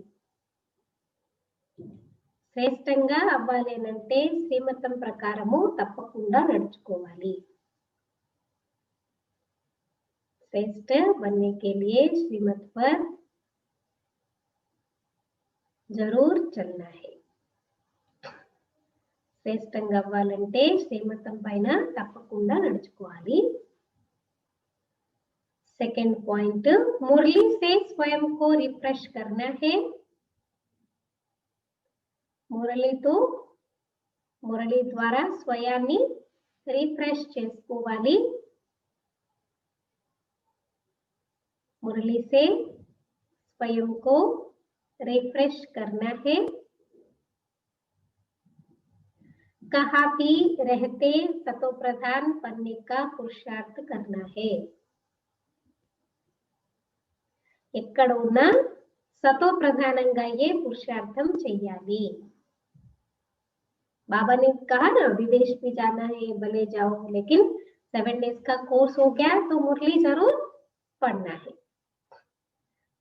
శ్రేష్టంగా అవ్వాలేనంటే శ్రీమతం ప్రకారము తప్పకుండా నడుచుకోవాలి. श्रेष्ठ बनने के लिए श्रीमत पर जरूर चलना है। శ్రేష్టంగా అవ్వాలంటే శ్రీమతం పైన తప్పకుండా నడుచుకోవాలి. सेकंड पॉइंट, मुरली से स्वयं को रिफ्रेश करना है। మురళితో మురళి ద్వారా స్వయాన్ని రిఫ్రెష్ చేసుకోవాలి. మురళి से स्वयं को रिफ्रेश करना है। कहाँ भी रहते सतो प्रधान बनने का पुरुषार्थ करना है। ఎక్కడ ఉన్నా సతో ప్రధానంగా అయ్యే పురుషార్థం చెయ్యాలి. बाबा ने कहा ना, विदेश भी जाना है भले जाओ, लेकिन 7 डेज का कोर्स हो गया तो मुरली जरूर पढ़ना है।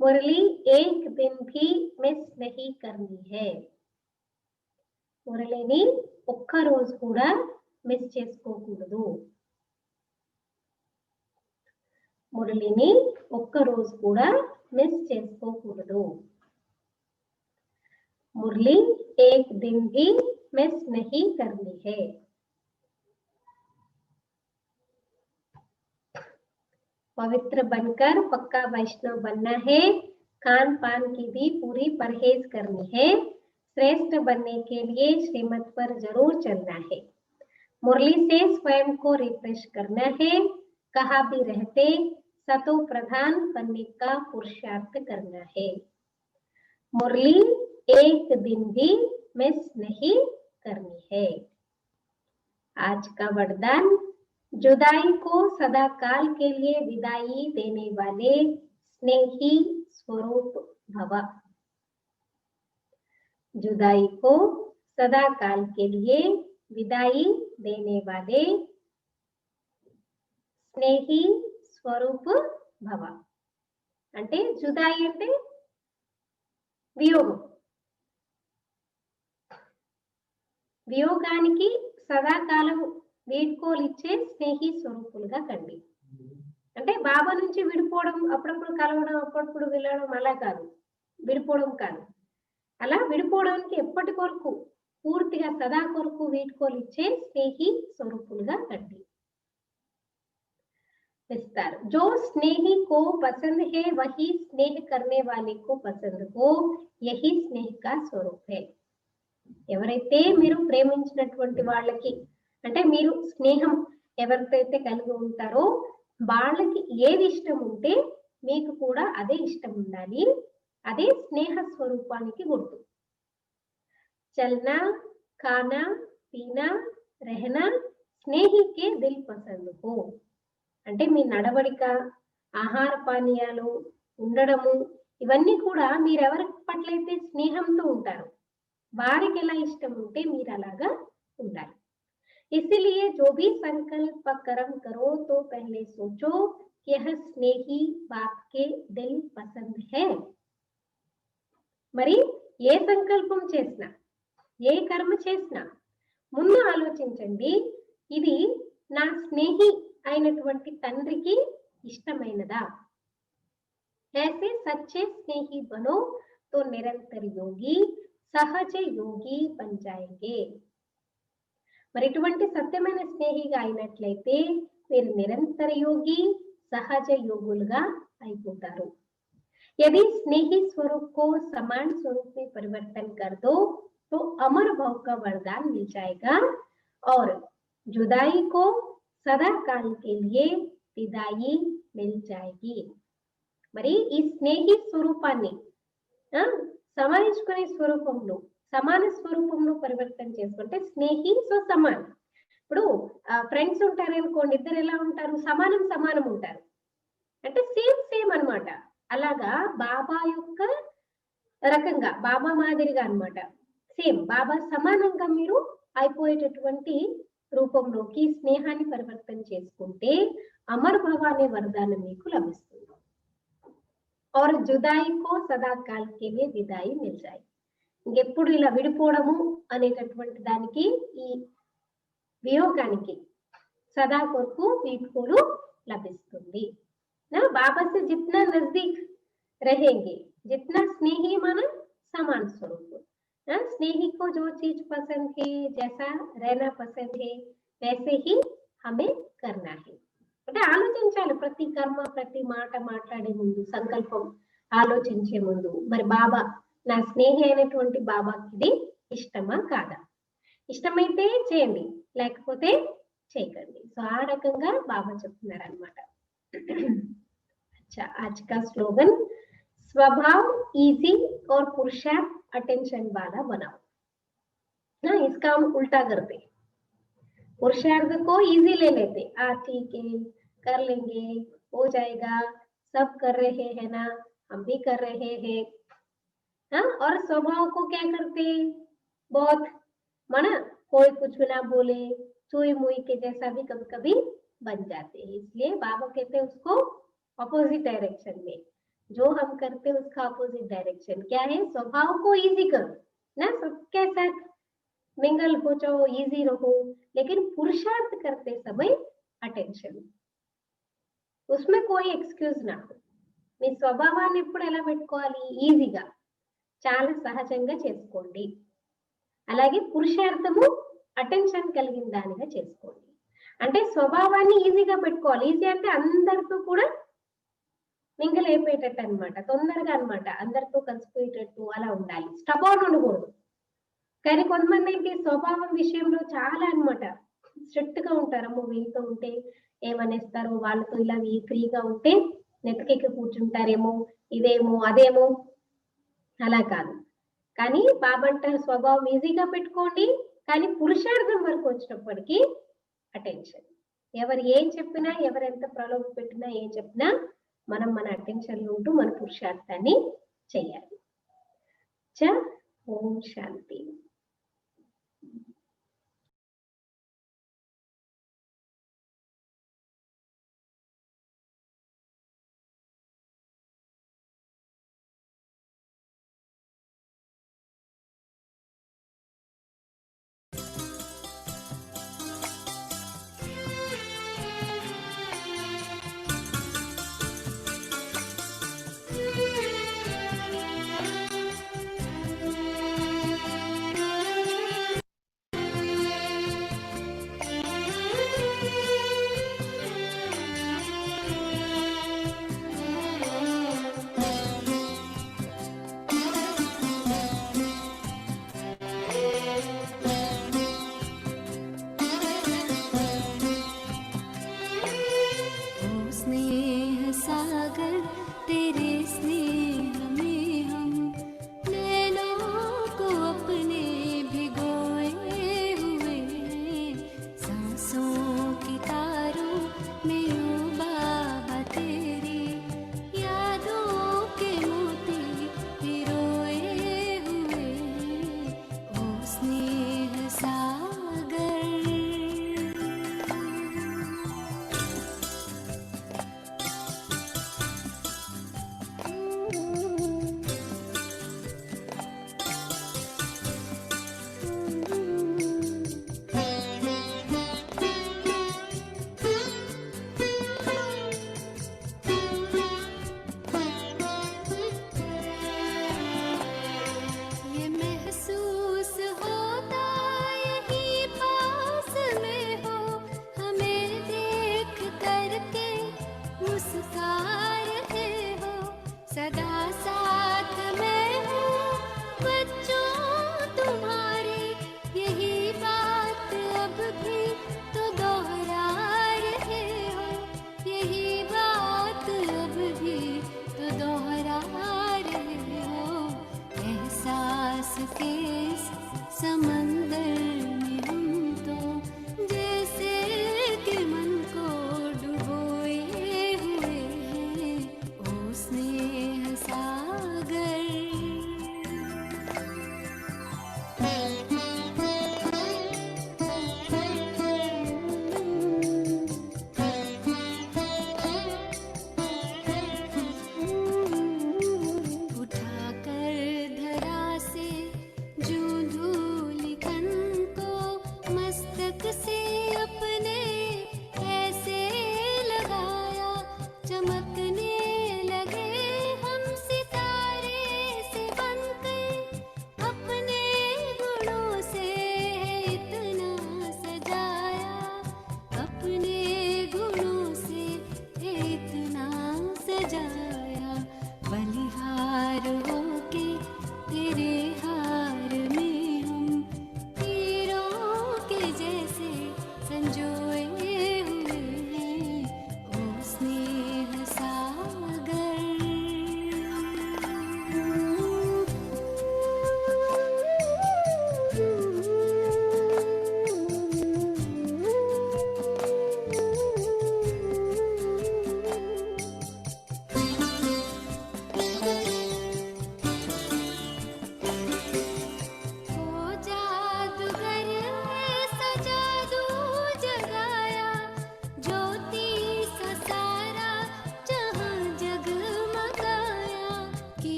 मुरली एक दिन भी मिस नहीं करनी है। మురళిని ఒక్క రోజు కూడా మిస్ చేసుకోకూడదు. మురళిని ఒక్క రోజు కూడా మిస్ చేసుకోకూడదు. మురళి एक दिन भी मिस नहीं करनी है। पवित्र बनकर पक्का वैष्णव बनना है। खान पान की भी पूरी परहेज करनी है। श्रेष्ठ बनने के लिए श्रीमत पर जरूर चलना है। मुरली से स्वयं को रिफ्रेश करना है। कहाँ भी रहते सतो प्रधान बनने का पुरुषार्थ करना है। मुरली एक दिन भी मिस नहीं करनी है। आज का वरदान, जुदाई को सदा काल के लिए विदाई देने वाले स्नेही स्वरूप भव। जुदाई को सदा काल के लिए विदाई देने वाले स्नेही स्वरूप भव. అంటే జుదాయి అంటే వియోగం. వియోగానికి సదాకాలం వీడ్కోలు ఇచ్చే స్నేహి స్వరూపులుగా కండి. అంటే బాబా నుంచి విడిపోవడం, అప్పుడప్పుడు కలవడం, అప్పుడప్పుడు వెళ్ళడం అలా కాదు, విడిపోవడం కాదు. అలా విడిపోవడానికి ఎప్పటి కొరకు పూర్తిగా సదా కొరకు వీడ్కోలు ఇచ్చే స్నేహి స్వరూపులుగా కండి. विस्तार, जो स्नेही को पसंद है वही स्नेह करने वाले को पसंद हो, यही स्नेह का स्वरूप है. ఎవరైతే మీరు ప్రేమించినటువంటి వాళ్ళకి, అంటే మీరు స్నేహం ఎవరికైతే కలిగి ఉంటారో వాళ్ళకి ఏది ఇష్టం ఉంటే మీకు కూడా అదే ఇష్టం ఉండాలి. అదే స్నేహ స్వరూపానికి గుర్తు. చల్నా, ఖానా, పీనా, రెహనా స్నేహికే దిల్ పసంద్ హో. అంటే మీ నడవడిక, ఆహార పానీయాలు, ఉండడము ఇవన్నీ కూడా మీరెవరి పట్లయితే స్నేహంతో ఉంటారు వారికి ఎలా ఇష్టం ఉంటే మీరు అలాగా ఉండాలి. इसीलिए जो भी संकल्प कर्म करो तो पहले सोचो कि यह स्नेही बाप के दिल पसंद है. మరి ఏ సంకల్పం చేసినా ఏ కర్మ చేసినా ముందు ఆలోచించండి ఇది నా స్నేహి అయినటువంటి తండ్రికి ఇష్టమైనదా. ऐसे सच्चे स्नेही बनो तो निरंतर योगी सहज योगी बन जाएंगे. మరి ఇటువంటి సత్యమైన స్నేహిగా అయినట్లయితే మీరు నిరంతర యోగి సహజ యోగులుగా అయిపోతారు. यदि स्नेही स्वरूप को समान स्वरूप में परिवर्तन कर दो तो अमर भाव का वरदान मिल जाएगा और जुदाई को सदा काल के लिए विदाई मिल जाएगी. మరి ఈ స్నేహి స్వరూపాన్ని సమానించుకునే స్వరూపంలో సమాన స్వరూపంలో పరివర్తన చేసుకుంటే స్నేహి సో సమాన్. ఇప్పుడు ఫ్రెండ్స్ ఉంటారనుకోండి ఇద్దరు ఎలా ఉంటారు సమానం సమానం ఉంటారు అంటే సేమ్ సేమ్ అన్నమాట. అలాగా బాబా యొక్క రకంగా బాబా మాదిరిగా అన్నమాట సేమ్ బాబా సమానంగా మీరు అయిపోయేటటువంటి రూపంలోకి స్నేహాన్ని పరివర్తన చేసుకుంటే అమర్ భవ అనే వరదానం మీకు లభిస్తుంది. और जुदाई को सदा काल के लिए विदाई मिल जाए. ఇంకెప్పుడు ఇలా విడిపోవడము అనేటటువంటి దానికి ఈ వియోగానికి సదా కొరకు వీడ్కోలు లభిస్తుంది. ना बाबा से जितना नजदीक रहेंगे जितना स्नेही माना समान स्वरूप. स्नेही को जो चीज पसंद है जैसा रहना पसंद है वैसे ही हमें करना है. అంటే ఆలోచించాలి ప్రతి కర్మ ప్రతి మాట మాట్లాడే ముందు సంకల్పం ఆలోచించే ముందు మరి బాబా నా స్నేహి అయినటువంటి బాబాకి ఇది ఇష్టమా కాదా. ఇష్టమైతే చేయండి లేకపోతే చేయకండి. సో ఆ రకంగా బాబా చెప్తున్నారు అనమాట. अच्छा आज का स्लोगन स्वभाव इजी और पुरुषार्थ अटेंशन वाला बनाओ. ना इसका हम उल्टा करते पुरुषार्थ को इजी ले लेते ठीक है कर लेंगे हो जाएगा सब कर रहे हैं ना हम भी कर रहे हैं. और स्वभाव को क्या करते बहुत माना कोई कुछ ना बोले चुई मुई के जैसा भी कभी कभी बन जाते हैं. इसलिए बाबा कहते हैं उसको ऑपोजिट डायरेक्शन में जो हम करते हैं उसका ऑपोजिट डायरेक्शन क्या है स्वभाव को इजी करो ना सबके साथ मिंगल हो जाओ इजी रहो लेकिन पुरुषार्थ करते समय अटेंशन उसमें कोई एक्सक्यूज ना हो. మీ స్వభావాన్ని ఎప్పుడు ఎలా పెట్టుకోవాలి ఈజీగా చాలా సహజంగా చేసుకోండి. అలాగే పురుషార్థము అటెన్షన్ కలిగిన దానిగా చేసుకోండి. అంటే స్వభావాన్ని ఈజీగా పెట్టుకోవాలి. ఈజీ అంటే అందరితో కూడా మింగిల్ అయిపోయేటట్టు అనమాట తొందరగా అనమాట అందరితో కలిసిపోయేటట్టు అలా ఉండాలి. స్టబాన్ ఉండకూడదు. కానీ కొంతమంది ఏంటి స్వభావం విషయంలో చాలా అనమాట స్ట్రిక్ట్ గా ఉంటారమ్మో వీళ్ళతో ఉంటే ఏమనేస్తారు వాళ్ళతో ఇలా ఫ్రీగా ఉంటే నెత్తికెక్కి కూర్చుంటారేమో ఇదేమో అదేమో అలా కాదు. కానీ బాబా అంటారు స్వభావం ఈజీగా పెట్టుకోండి కానీ పురుషార్థం వరకు వచ్చినప్పటికీ అటెన్షన్ ఎవరు ఏం చెప్పినా ఎవరు ఎంత ప్రలోభ పెట్టినా ఏం చెప్పినా మనం మన అటెన్షన్ లో ఉంటూ మన పురుషార్థాన్ని చేయాలి. ఓం శాంతి. सागर तेरे